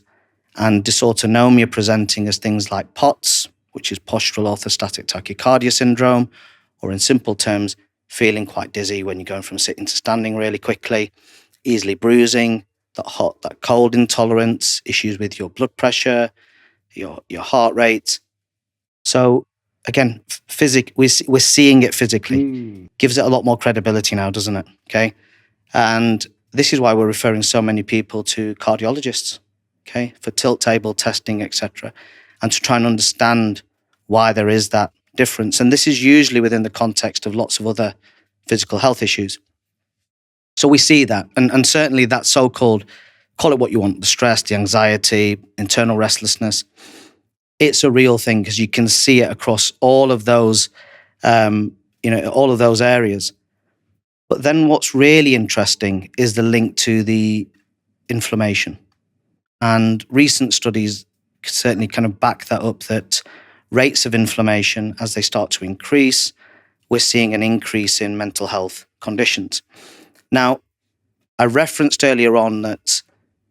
A: and dysautonomia presenting as things like POTS, which is postural orthostatic tachycardia syndrome, or in simple terms, feeling quite dizzy when you're going from sitting to standing really quickly, easily bruising, that hot, that cold intolerance, issues with your blood pressure, your heart rate. So again, we're seeing it physically. Gives it a lot more credibility now, doesn't it? Okay, and this is why we're referring so many people to cardiologists, okay, for tilt table testing, etc., and to try and understand why there is that difference. And this is usually within the context of lots of other physical health issues. So we see that, and certainly that so-called, call it what you want, the stress, the anxiety, internal restlessness, it's a real thing because you can see it across all of those, all of those areas. But then what's really interesting is the link to the inflammation. And recent studies certainly kind of back that up, that rates of inflammation, as they start to increase, we're seeing an increase in mental health conditions. Now, I referenced earlier on that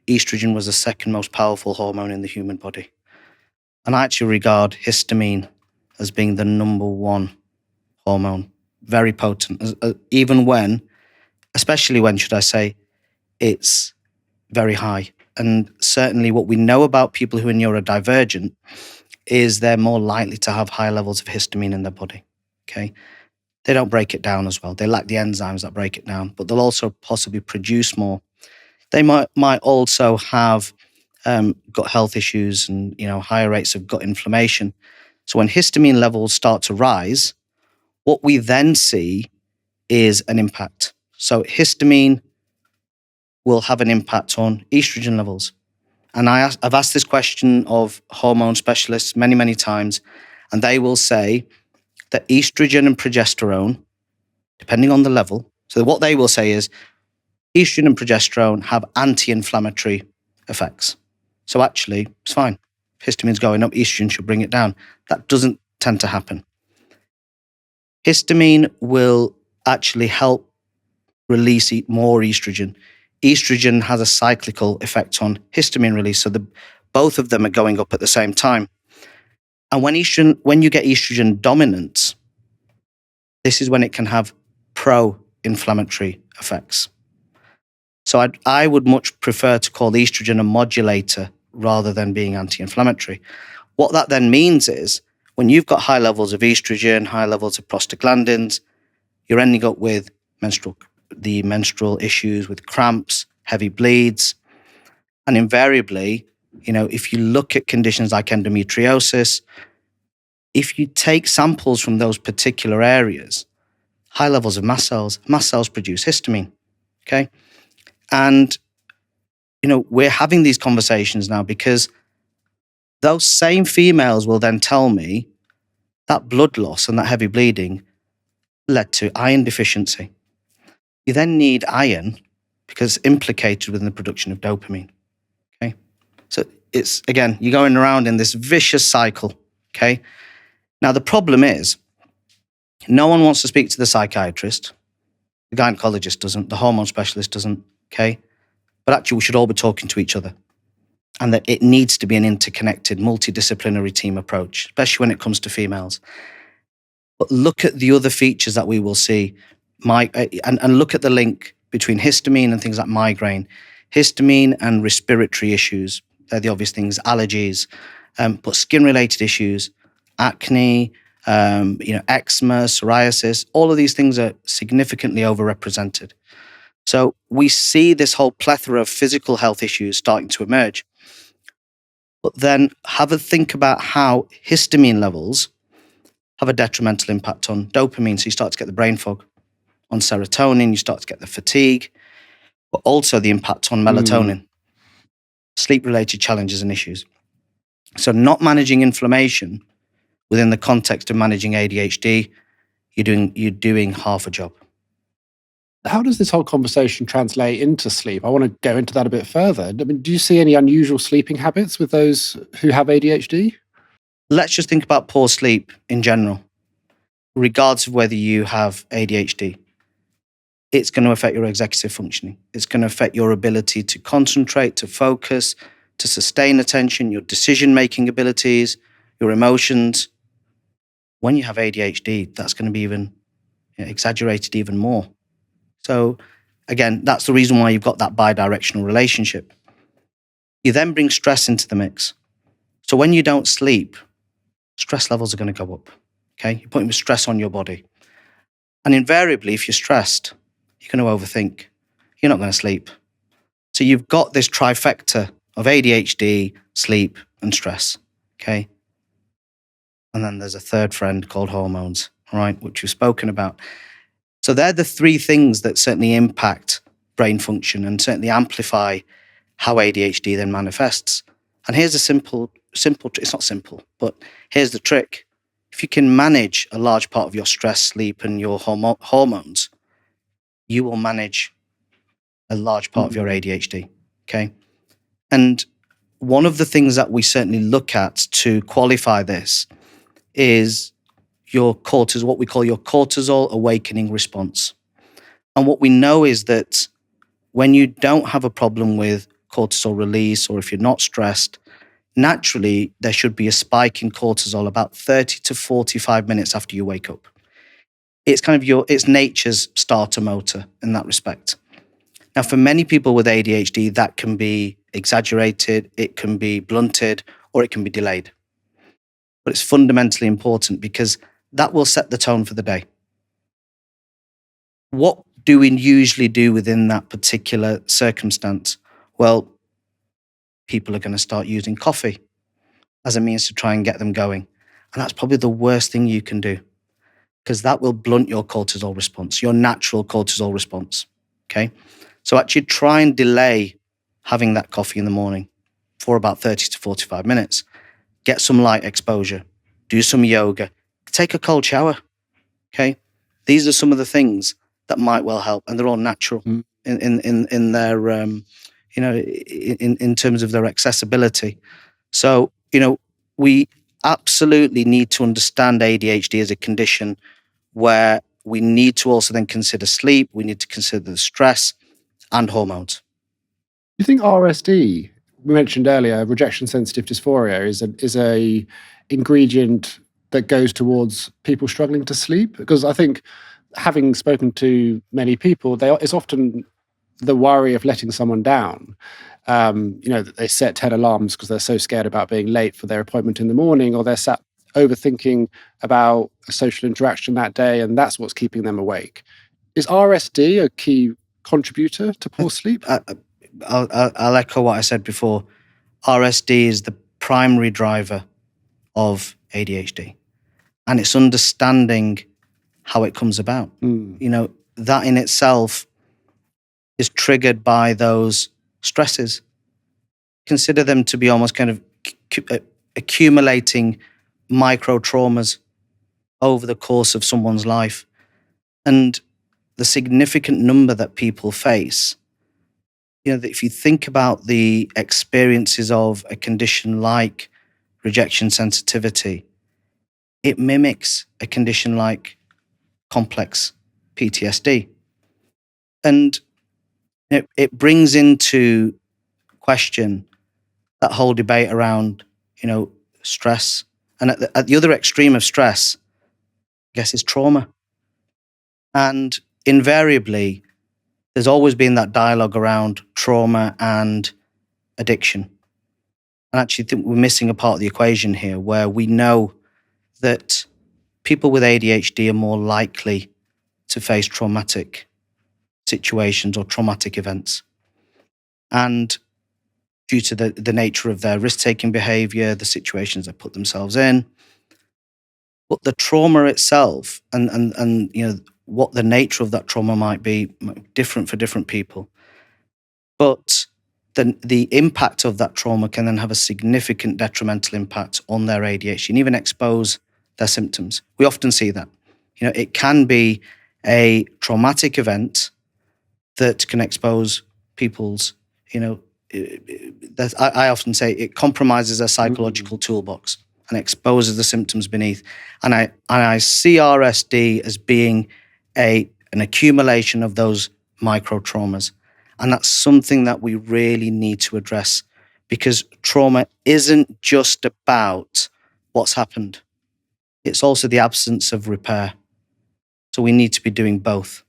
A: estrogen was the second most powerful hormone in the human body. And I actually regard histamine as being the number one hormone, very potent, even when, especially when, should I say, it's very high. And certainly what we know about people who are neurodivergent is they're more likely to have high levels of histamine in their body, okay? They don't break it down as well. They lack the enzymes that break it down, but they'll also possibly produce more. They might also have gut health issues and higher rates of gut inflammation. So when histamine levels start to rise, what we then see is an impact. So histamine will have an impact on estrogen levels. And I've asked this question of hormone specialists many, many times, and they will say that estrogen and progesterone, depending on the level, so what they will say is estrogen and progesterone have anti-inflammatory effects. So actually, it's fine. If histamine's going up, estrogen should bring it down. That doesn't tend to happen. Histamine will actually help release more estrogen. Estrogen has a cyclical effect on histamine release, so both of them are going up at the same time. And when you get estrogen dominance, this is when it can have pro-inflammatory effects. So I would much prefer to call estrogen a modulator rather than being anti-inflammatory. What that then means is when you've got high levels of estrogen, high levels of prostaglandins, you're ending up with the menstrual issues with cramps, heavy bleeds. And invariably, if you look at conditions like endometriosis, if you take samples from those particular areas, high levels of mast cells produce histamine, okay? And, we're having these conversations now because those same females will then tell me that blood loss and that heavy bleeding led to iron deficiency. You then need iron because it's implicated within the production of dopamine, okay? So it's, again, you're going around in this vicious cycle, okay? Now, the problem is no one wants to speak to the psychiatrist. The gynecologist doesn't. The hormone specialist doesn't, okay? But actually, we should all be talking to each other. And that it needs to be an interconnected, multidisciplinary team approach, especially when it comes to females. But look at the other features that we will see. And look at the link between histamine and things like migraine. Histamine and respiratory issues, they're the obvious things, allergies, but skin-related issues, acne, eczema, psoriasis, all of these things are significantly overrepresented. So we see this whole plethora of physical health issues starting to emerge. But then have a think about how histamine levels have a detrimental impact on dopamine. So you start to get the brain fog. On serotonin, you start to get the fatigue, but also the impact on melatonin, sleep-related challenges and issues. So not managing inflammation within the context of managing ADHD, you're doing half a job.
G: How does this whole conversation translate into sleep? I want to go into that a bit further. I mean, do you see any unusual sleeping habits with those who have ADHD?
A: Let's just think about poor sleep in general, regardless of whether you have ADHD. It's going to affect your executive functioning. It's going to affect your ability to concentrate, to focus, to sustain attention, your decision-making abilities, your emotions. When you have ADHD, that's going to be even exaggerated even more. So again, that's the reason why you've got that bidirectional relationship. You then bring stress into the mix. So when you don't sleep, stress levels are going to go up. Okay, you're putting stress on your body. And invariably, if you're stressed, you're going to overthink. You're not going to sleep. So you've got this trifecta of ADHD, sleep, and stress. Okay. And then there's a third friend called hormones, right, which we've spoken about. So they're the three things that certainly impact brain function and certainly amplify how ADHD then manifests. And here's a simple, it's not simple, but here's the trick. If you can manage a large part of your stress, sleep, and your hormones, you will manage a large part of your ADHD, okay? And one of the things that we certainly look at to qualify this is your cortisol, what we call your cortisol awakening response. And what we know is that when you don't have a problem with cortisol release, or if you're not stressed, naturally there should be a spike in cortisol about 30 to 45 minutes after you wake up. it's kind of it's nature's starter motor in that respect. Now, for many people with ADHD, that can be exaggerated, it can be blunted, or it can be delayed. But it's fundamentally important because that will set the tone for the day. What do we usually do within that particular circumstance? Well, people are going to start using coffee as a means to try and get them going. And that's probably the worst thing you can do, because that will blunt your cortisol response, your natural cortisol response. Okay? So actually try and delay having that coffee in the morning for about 30 to 45 minutes. Get some light exposure, do some yoga, take a cold shower. Okay? These are some of the things that might well help, and they're all natural in their in terms of their accessibility. So, we absolutely need to understand ADHD as a condition where we need to also then consider sleep, we need to consider the stress and hormones.
G: Do you think RSD, we mentioned earlier, rejection sensitive dysphoria, is a ingredient that goes towards people struggling to sleep? Because I think, having spoken to many people, it's often the worry of letting someone down. That they set 10 alarms because they're so scared about being late for their appointment in the morning, or they're sat overthinking about a social interaction that day, and that's what's keeping them awake. Is RSD a key contributor to poor sleep?
A: I'll echo what I said before. RSD is the primary driver of ADHD, and it's understanding how it comes about. That in itself is triggered by those stresses. Consider them to be almost kind of accumulating micro traumas over the course of someone's life. And the significant number that people face, that if you think about the experiences of a condition like rejection sensitivity, it mimics a condition like complex PTSD. And it brings into question that whole debate around, stress. And at the other extreme of stress, I guess, is trauma. And invariably, there's always been that dialogue around trauma and addiction. And actually, I think we're missing a part of the equation here, where we know that people with ADHD are more likely to face traumatic situations or traumatic events. And due to the nature of their risk-taking behavior, the situations they put themselves in. But the trauma itself and what the nature of that trauma might be different for different people. But the impact of that trauma can then have a significant detrimental impact on their ADHD and even expose their symptoms. We often see that. It can be a traumatic event that can expose people's, I often say it compromises their psychological toolbox and exposes the symptoms beneath. And I see RSD as being an accumulation of those micro traumas. And that's something that we really need to address, because trauma isn't just about what's happened. It's also the absence of repair. So we need to be doing both.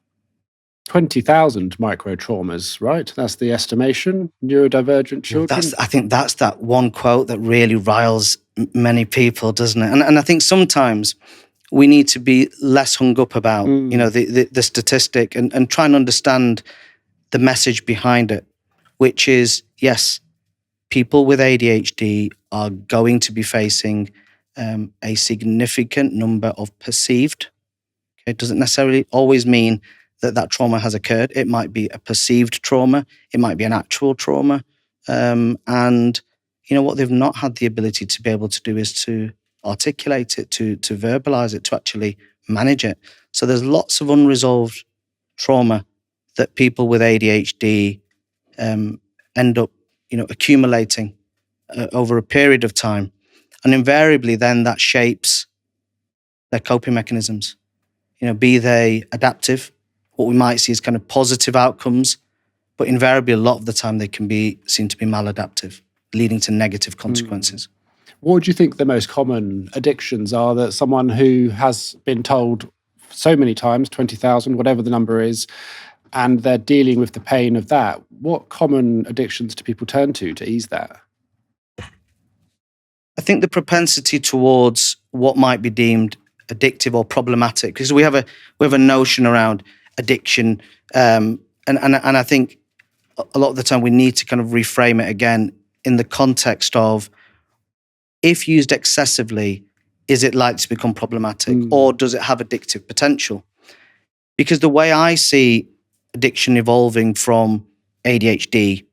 G: 20,000 micro traumas, right? That's the estimation. Neurodivergent children.
A: I think that's that one quote that really riles many people, doesn't it? And I think sometimes we need to be less hung up about the statistic and try and understand the message behind it, which is, yes, people with ADHD are going to be facing a significant number of perceived. It doesn't necessarily always mean that trauma has occurred. It might be a perceived trauma. It might be an actual trauma. And what they've not had the ability to be able to do is to articulate it, to verbalize it, to actually manage it. So there's lots of unresolved trauma that people with ADHD end up, accumulating over a period of time. And invariably then that shapes their coping mechanisms. Be they adaptive, what we might see as kind of positive outcomes, but invariably a lot of the time they can be seen to be maladaptive, leading to negative consequences.
G: What would you think the most common addictions are that someone who has been told so many times, 20,000, whatever the number is, and they're dealing with the pain of that. What common addictions do people turn to ease that?
A: I think the propensity towards what might be deemed addictive or problematic, because we have a notion around addiction, and I think a lot of the time we need to kind of reframe it again in the context of, if used excessively, is it likely to become problematic, or does it have addictive potential? Because the way I see addiction evolving from ADHD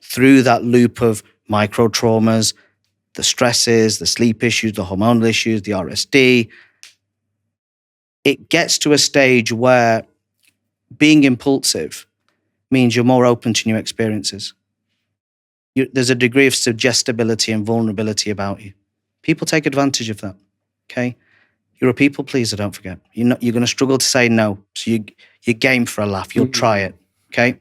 A: through that loop of micro traumas, the stresses, the sleep issues, the hormonal issues, the RSD, it gets to a stage where being impulsive means you're more open to new experiences. There's a degree of suggestibility and vulnerability about you. People take advantage of that, okay? You're a people pleaser, don't forget. You're going to struggle to say no, so you're game for a laugh. You'll try it, okay?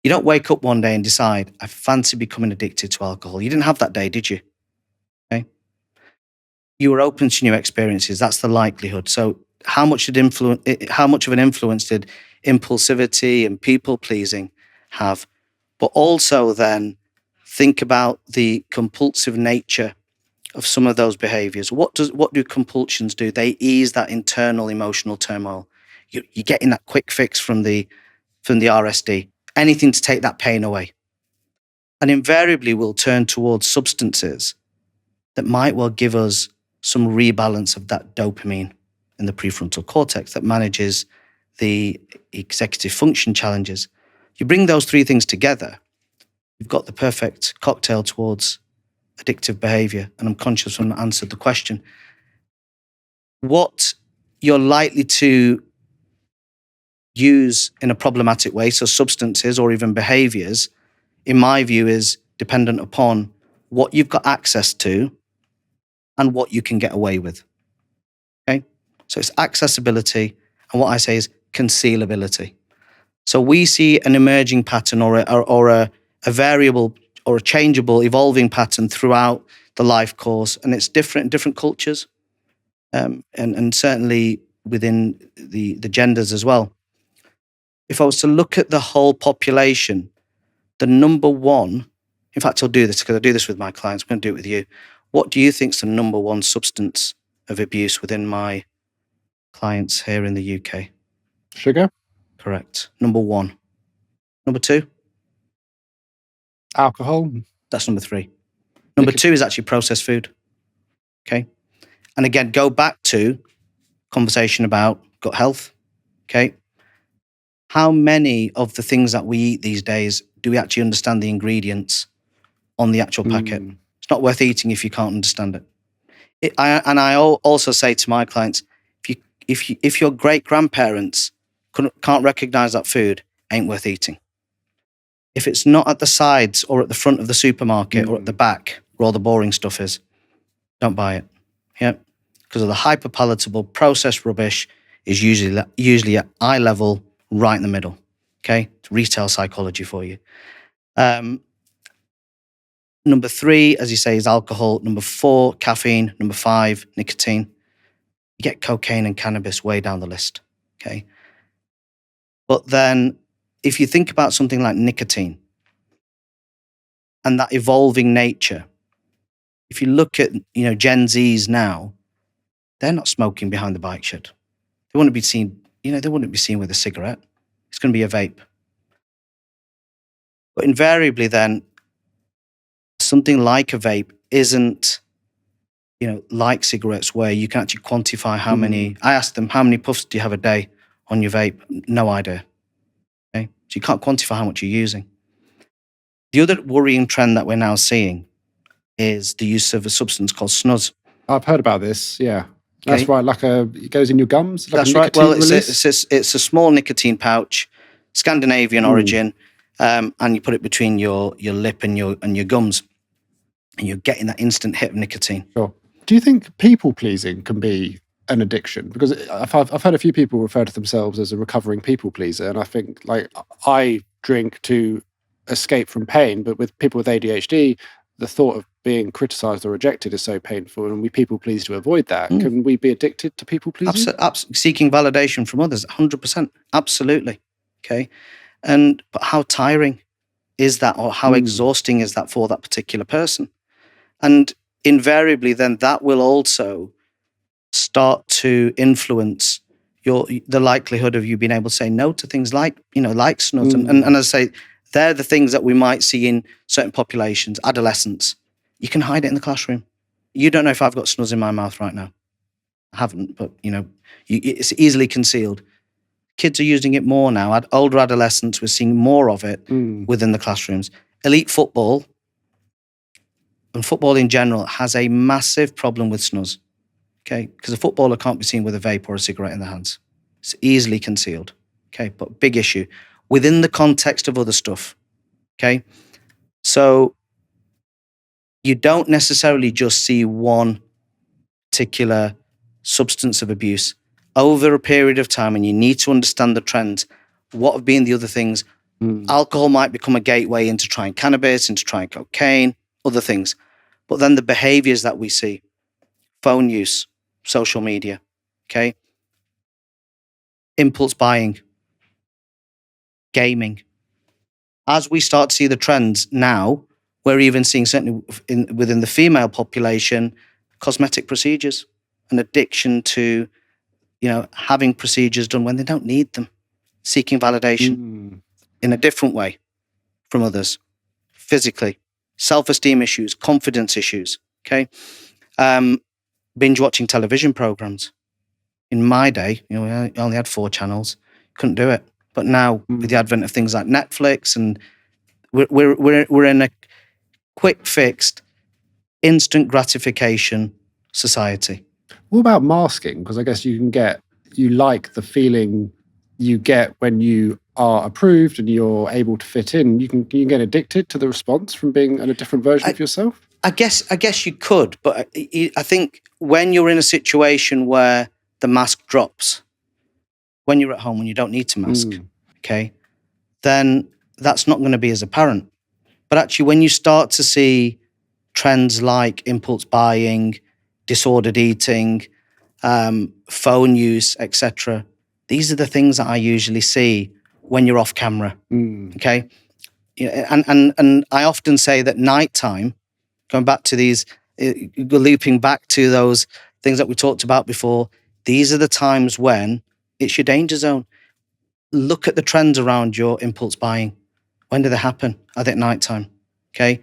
A: You don't wake up one day and decide, I fancy becoming addicted to alcohol. You didn't have that day, did you? Okay? You were open to new experiences. That's the likelihood. So how much of an influence did impulsivity and people pleasing have? But also then think about the compulsive nature of some of those behaviors. What do compulsions do? They ease that internal emotional turmoil. You're getting that quick fix from the RSD, anything to take that pain away. And invariably we'll turn towards substances that might well give us some rebalance of that dopamine in the prefrontal cortex that manages the executive function challenges. You bring those three things together, you've got the perfect cocktail towards addictive behavior. And I'm conscious when I answered the question. What you're likely to use in a problematic way, so substances or even behaviors, in my view, is dependent upon what you've got access to and what you can get away with. Okay? So it's accessibility, and what I say is concealability. So we see an emerging pattern or a variable or a changeable, evolving pattern throughout the life course, and it's different in different cultures, and certainly within the genders as well. If I was to look at the whole population, the number one, in fact, I'll do this because I do this with my clients, I'm going to do it with you. What do you think is the number one substance of abuse within my clients here in the UK?
G: Sugar?
A: Correct. Number one. Number two?
G: Alcohol?
A: That's number three. Number two is actually processed food. Okay. And again, go back to conversation about gut health. Okay. How many of the things that we eat these days do we actually understand the ingredients on the actual packet? It's not worth eating if you can't understand it. I also say to my clients, if your great grandparents can't recognize that food, ain't worth eating. If it's not at the sides or at the front of the supermarket or at the back where all the boring stuff is, don't buy it. Yeah, because of the hyperpalatable processed rubbish is usually at eye level, right in the middle. Okay, it's retail psychology for you. Number three, as you say, is alcohol. Number four, caffeine. Number five, nicotine. You get cocaine and cannabis way down the list. Okay, but then if you think about something like nicotine and that evolving nature, if you look at Gen Zs now, they're not smoking behind the bike shed. They wouldn't be seen. They wouldn't be seen with a cigarette. It's going to be a vape. But invariably, then something like a vape isn't, like cigarettes, where you can actually quantify how many. I asked them, how many puffs do you have a day on your vape? No idea. Okay, so you can't quantify how much you're using. The other worrying trend that we're now seeing is the use of a substance called snus.
G: I've heard about this, yeah.
A: Okay.
G: That's right, it goes in your gums?
A: That's right. Well, it's a small nicotine pouch, Scandinavian origin, and you put it between your lip and your gums, and you're getting that instant hit of nicotine.
G: Sure. Do you think people-pleasing can be an addiction? Because I've heard a few people refer to themselves as a recovering people-pleaser, and I think, I drink to escape from pain, but with people with ADHD, the thought of being criticised or rejected is so painful, and we people please to avoid that. Can we be addicted to people pleasing?
A: Seeking validation from others, 100%. Absolutely. Okay. But how tiring is that, or how exhausting is that for that particular person? And invariably, then that will also start to influence the likelihood of you being able to say no to things like snus. And as I say, they're the things that we might see in certain populations, adolescents. You can hide it in the classroom. You don't know if I've got snus in my mouth right now. I haven't, but it's easily concealed. Kids are using it more now. Older adolescents, we're seeing more of it within the classrooms. Elite football and football in general has a massive problem with snus. Okay, because a footballer can't be seen with a vape or a cigarette in their hands. It's easily concealed. Okay, but big issue within the context of other stuff. Okay, so you don't necessarily just see one particular substance of abuse over a period of time, and you need to understand the trends. What have been the other things? Alcohol might become a gateway into trying cannabis, into trying cocaine, other things. But then the behaviors that we see, phone use, social media, okay? Impulse buying, gaming. As we start to see the trends now, we're even seeing certainly within the female population, cosmetic procedures, an addiction to, having procedures done when they don't need them, seeking validation in a different way from others, physically, self-esteem issues, confidence issues, okay? Binge watching television programs. In my day, I only had 4 channels, couldn't do it. But now with the advent of things like Netflix, and we're in a quick fixed, instant gratification society.
G: What about masking? Because I guess you like the feeling you get when you are approved and you're able to fit in. You can get addicted to the response from being a different version of yourself?
A: I guess you could, but I think when you're in a situation where the mask drops, when you're at home, when you don't need to mask, okay, then that's not going to be as apparent. But actually, when you start to see trends like impulse buying, disordered eating, phone use, etc., these are the things that I usually see when you're off camera. Okay, and I often say that nighttime, going back to these, looping back to those things that we talked about before, these are the times when it's your danger zone. Look at the trends around your impulse buying. When do they happen? Are they at nighttime? Okay.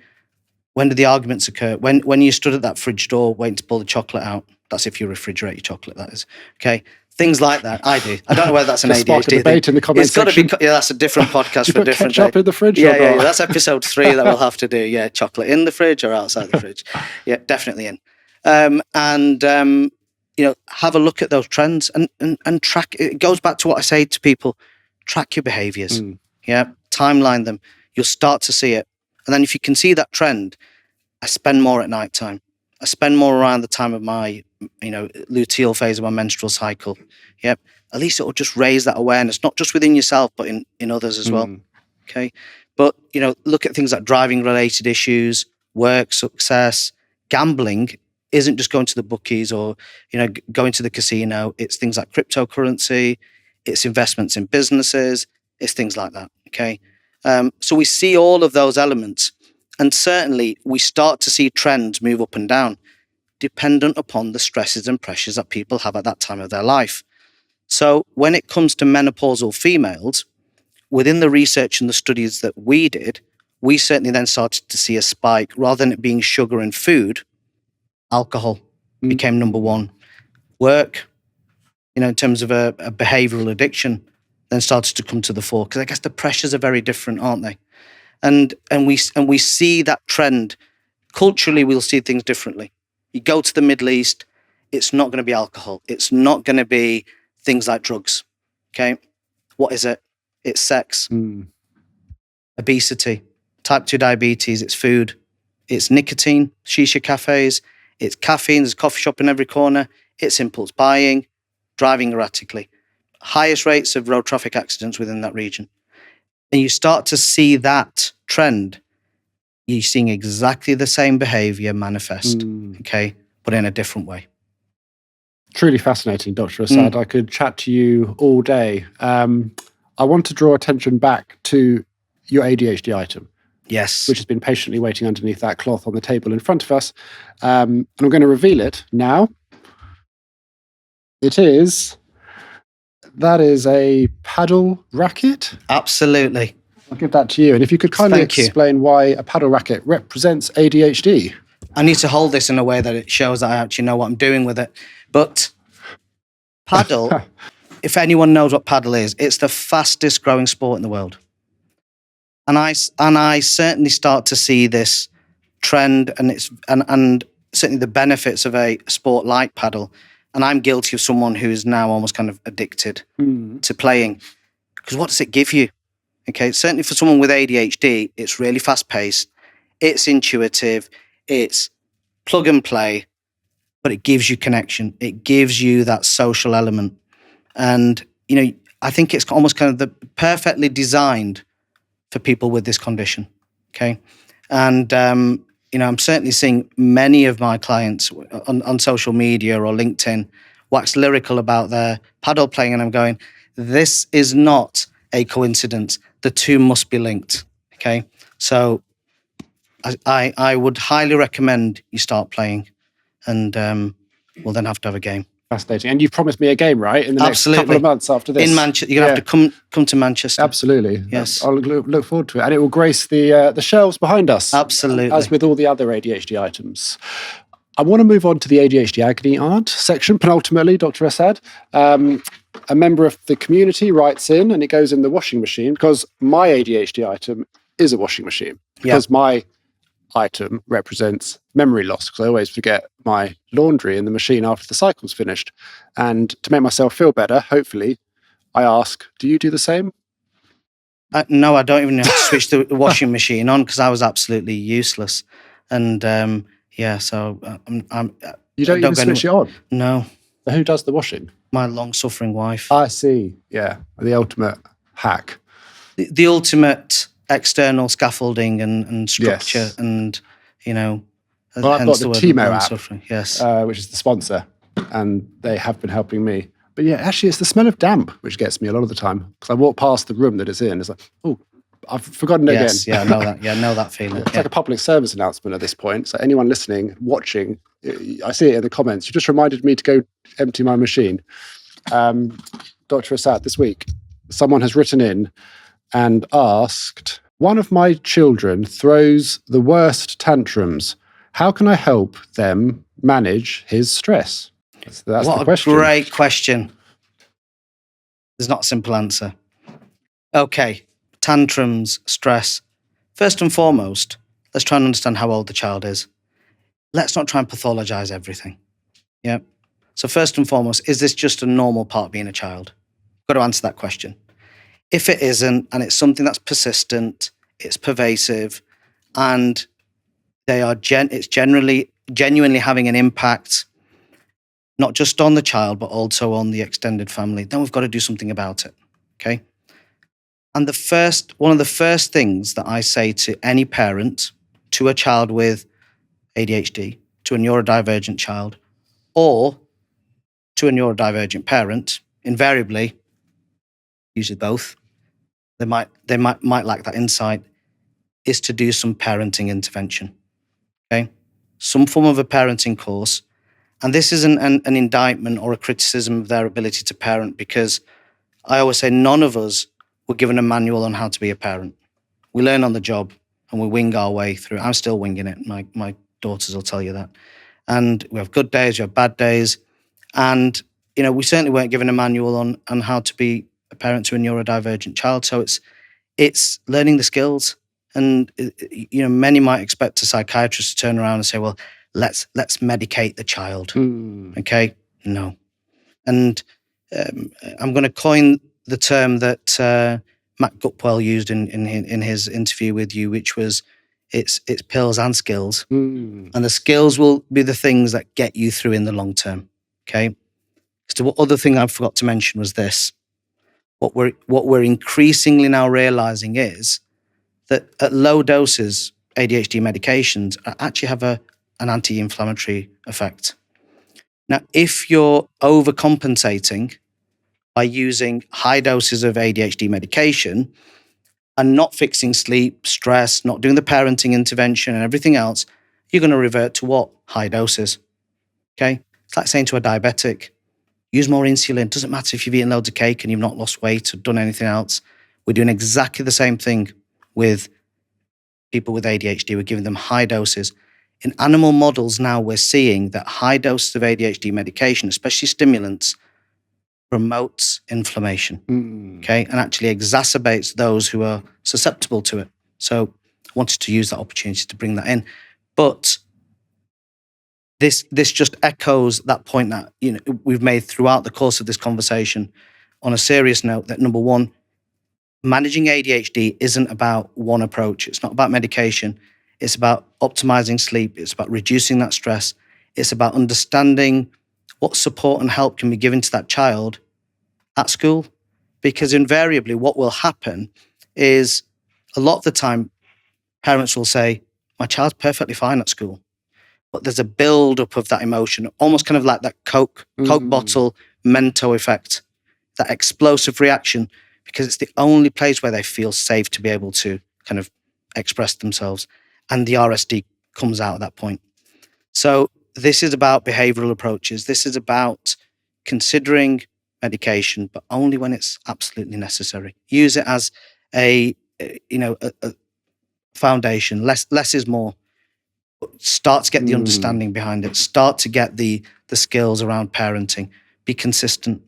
A: When do the arguments occur? When you stood at that fridge door waiting to pull the chocolate out. That's if you refrigerate your chocolate, that is. Okay. Things like that. I do. I don't know whether that's an ADHD
G: debate
A: thing.
G: In the comments
A: it's got to be.
G: section.
A: Yeah, that's a different podcast for a different
G: ketchup
A: day.
G: In the fridge?
A: Yeah, that's episode 3 that we'll have to do. Yeah, chocolate in the fridge or outside the fridge. Yeah, definitely in. Have a look at those trends and track. It goes back to what I say to people: track your behaviors. Yeah, timeline them. You'll start to see it, and then if you can see that trend, I spend more at night time. I spend more around the time of my, luteal phase of my menstrual cycle. Yep. At least it will just raise that awareness, not just within yourself, but in others as well. Okay. But, look at things like driving related issues, work, success, gambling isn't just going to the bookies or, going to the casino. It's things like cryptocurrency, it's investments in businesses, it's things like that. Okay. So we see all of those elements. And certainly we start to see trends move up and down, dependent upon the stresses and pressures that people have at that time of their life. So when it comes to menopausal females, within the research and the studies that we did, we certainly then started to see a spike. Rather than it being sugar and food, alcohol became number 1. Work, in terms of a behavioral addiction, then started to come to the fore. Because I guess the pressures are very different, aren't they? And we see that trend. Culturally, we'll see things differently. You go to the Middle East, it's not going to be alcohol. It's not going to be things like drugs. Okay? What is it? It's sex, obesity, type 2 diabetes, it's food, it's nicotine, shisha cafes, it's caffeine, there's a coffee shop in every corner, it's impulse buying, driving erratically. Highest rates of road traffic accidents within that region. And you start to see that trend. you're seeing exactly the same behavior manifest, okay, but in a different way.
G: Truly fascinating, Dr. Asad. I could chat to you all day. I want to draw attention back to your ADHD item.
A: Yes.
G: Which has been patiently waiting underneath that cloth on the table in front of us. And I'm going to reveal it now. That is a paddle racket.
A: Absolutely.
G: I'll give that to you. And if you could kindly explain why a paddle racket represents ADHD.
A: I need to hold this in a way that it shows that I actually know what I'm doing with it. But paddle, if anyone knows what paddle is, it's the fastest growing sport in the world. And I certainly start to see this trend and certainly the benefits of a sport like paddle. And I'm guilty of someone who is now almost kind of addicted to playing. Because what does it give you? Okay, certainly for someone with ADHD, it's really fast paced, it's intuitive, it's plug and play, but it gives you connection. It gives you that social element. And, I think it's almost kind of perfectly designed for people with this condition. Okay. And, I'm certainly seeing many of my clients on social media or LinkedIn wax lyrical about their paddle playing. And I'm going, this is not a coincidence. The two must be linked. Okay. So I would highly recommend you start playing, and we'll then have to have a game.
G: Fascinating. And you've promised me a game, right? In the next couple of months after this.
A: In Manchester. You're going to have to come to Manchester.
G: Absolutely.
A: Yes.
G: I'll look forward to it. And it will grace the shelves behind us.
A: Absolutely.
G: As with all the other ADHD items. I want to move on to the ADHD agony aunt section, penultimately, Dr. Asad. A member of the community writes in, and it goes in the washing machine, because my ADHD item is a washing machine. Because my item represents memory loss, because I always forget my laundry in the machine after the cycle's finished. And to make myself feel better, hopefully, I ask, do you do the same?
A: No, I don't even have to switch the washing machine on, because I was absolutely useless. And so
G: you don't even switch it on?
A: No.
G: So who does the washing?
A: My long-suffering wife.
G: I see. Yeah, the ultimate hack.
A: The ultimate external scaffolding and structure, and
G: I've got the Tiimo app,
A: yes,
G: which is the sponsor, and they have been helping me. But yeah, actually, it's the smell of damp which gets me a lot of the time, because I walk past the room that it's in. It's like, oh, I've forgotten it again.
A: Yeah, I know that. Yeah, I know that feeling.
G: It's like a public service announcement at this point. So anyone listening, watching, I see it in the comments. You just reminded me to go empty my machine. Dr. Asad, this week, someone has written in and asked, one of my children throws the worst tantrums. How can I help them manage his stress? That's the question.
A: What a great question. There's not a simple answer. Okay, tantrums, stress. First and foremost, let's try and understand how old the child is. Let's not try and pathologize everything. Yeah. So first and foremost, is this just a normal part of being a child? Got to answer that question. If it isn't, and it's something that's persistent, it's pervasive, and it's genuinely having an impact, not just on the child, but also on the extended family, then we've got to do something about it. Okay. And one of the first things that I say to any parent, to a child with ADHD, to a neurodivergent child, or to a neurodivergent parent, invariably, usually both, they might lack that insight, is to do some parenting intervention. Okay? Some form of a parenting course. And this isn't an indictment or a criticism of their ability to parent, because I always say none of us were given a manual on how to be a parent. We learn on the job and we wing our way through. I'm still winging it. My daughters will tell you that. And we have good days, we have bad days. And, we certainly weren't given a manual on how to be a parent to a neurodivergent child. So it's learning the skills. And, many might expect a psychiatrist to turn around and say, well, let's medicate the child. Okay? No. And I'm going to coin the term that Matt Gupwell used in his interview with you, which was it's pills and skills. And the skills will be the things that get you through in the long term. Okay? So what other thing I forgot to mention was this. What we're increasingly now realizing is that at low doses, ADHD medications actually have an anti-inflammatory effect. Now, if you're overcompensating by using high doses of ADHD medication and not fixing sleep, stress, not doing the parenting intervention and everything else, you're going to revert to what? High doses. Okay? It's like saying to a diabetic, use more insulin. Doesn't matter if you've eaten loads of cake and you've not lost weight or done anything else. We're doing exactly the same thing with people with ADHD. We're giving them high doses. In animal models now, we're seeing that high doses of ADHD medication, especially stimulants, promotes inflammation, okay, and actually exacerbates those who are susceptible to it. So I wanted to use that opportunity to bring that in. But this just echoes that point that we've made throughout the course of this conversation on a serious note, that number one, managing ADHD isn't about one approach. It's not about medication. It's about optimizing sleep. It's about reducing that stress. It's about understanding what support and help can be given to that child at school. Because invariably what will happen is a lot of the time parents will say, my child's perfectly fine at school. But there's a build-up of that emotion, almost kind of like that Coke bottle Mento effect, that explosive reaction, because it's the only place where they feel safe to be able to kind of express themselves. And the RSD comes out at that point. So this is about behavioral approaches. This is about considering medication, but only when it's absolutely necessary. Use it as a foundation. Less is more. Start to get the understanding behind it. Start to get the skills around parenting. Be consistent,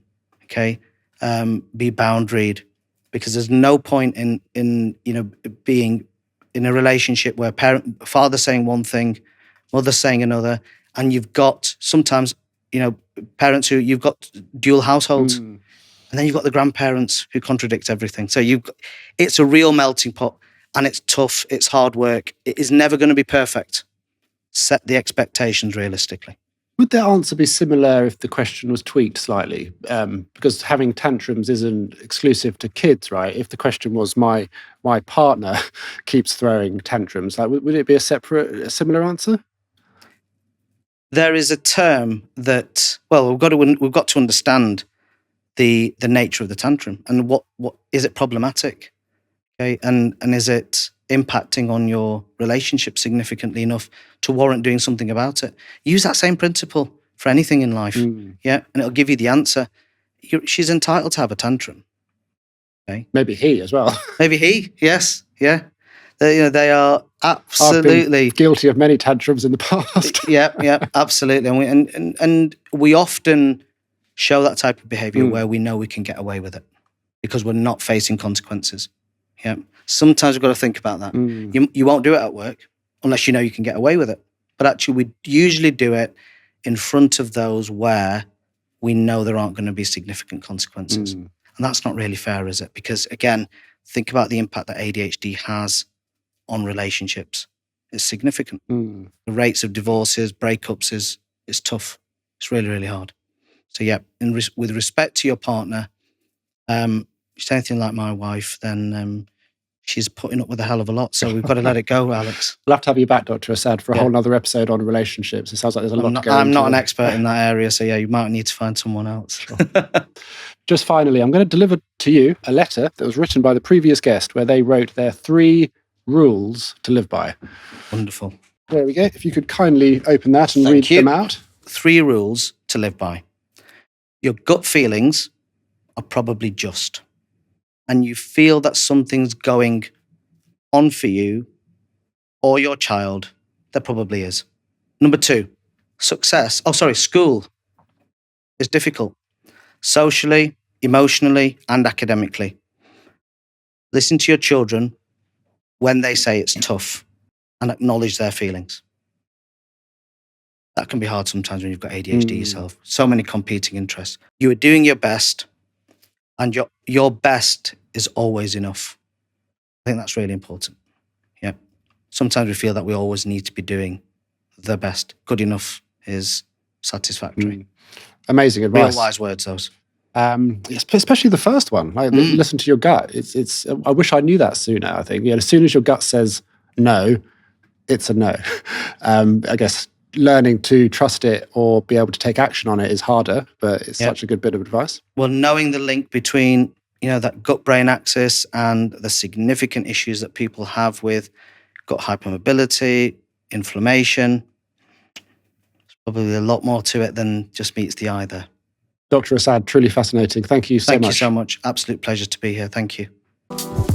A: okay? Be boundaried, because there's no point in being in a relationship where father's saying one thing, mother's saying another, and you've got sometimes parents who you've got dual households, and then you've got the grandparents who contradict everything. So it's a real melting pot, and it's tough. It's hard work. It is never going to be perfect. Set the expectations realistically.
G: Would their answer be similar if the question was tweaked slightly? Because having tantrums isn't exclusive to kids, right? If the question was, my partner keeps throwing tantrums, would it be a similar answer?
A: There is a term that, we've got to understand the nature of the tantrum and what is it problematic, okay, and is it impacting on your relationship significantly enough to warrant doing something about it. Use that same principle for anything in life, yeah, and it'll give you the answer. She's entitled to have a tantrum. Okay,
G: maybe he as well.
A: Maybe he, yes, yeah. They are absolutely
G: I've been guilty of many tantrums in the past.
A: yeah, absolutely, and we often show that type of behaviour where we know we can get away with it because we're not facing consequences. Yeah. Sometimes we've got to think about that. You won't do it at work unless you know you can get away with it. But actually, we usually do it in front of those where we know there aren't going to be significant consequences. And that's not really fair, is it? Because again, think about the impact that ADHD has on relationships. It's significant. The rates of divorces, breakups is tough. It's really, really hard. So yeah, with respect to your partner, if she's anything like my wife, then she's putting up with a hell of a lot. So we've got to let it go, Alex.
G: We'll have to have you back, Dr. Asad, for a whole other episode on relationships. It sounds like there's a lot to go into.
A: I'm not an expert in that area, so yeah, you might need to find someone else. Sure.
G: Just finally, I'm going to deliver to you a letter that was written by the previous guest where they wrote their 3 rules to live by.
A: Wonderful.
G: There we go. If you could kindly open that and read them out.
A: 3 rules to live by. Your gut feelings are probably just, and you feel that something's going on for you or your child, there probably is. Number 2, school is difficult, socially, emotionally, and academically. Listen to your children when they say it's tough and acknowledge their feelings. That can be hard sometimes when you've got ADHD yourself. So many competing interests. You are doing your best, and your best is always enough. I think that's really important. Yeah. Sometimes we feel that we always need to be doing the best. Good enough is satisfactory.
G: Amazing advice.
A: Real wise words, those.
G: Especially the first one. Listen to your gut. It's. I wish I knew that sooner. I think. As soon as your gut says no, it's a no. I guess learning to trust it or be able to take action on it is harder, but it's such a good bit of advice.
A: Well, knowing the link between, that gut-brain axis and the significant issues that people have with gut hypermobility, inflammation, there's probably a lot more to it than just meets the eye there.
G: Dr. Asad, truly fascinating. Thank you so much.
A: Thank you so much. Absolute pleasure to be here. Thank you.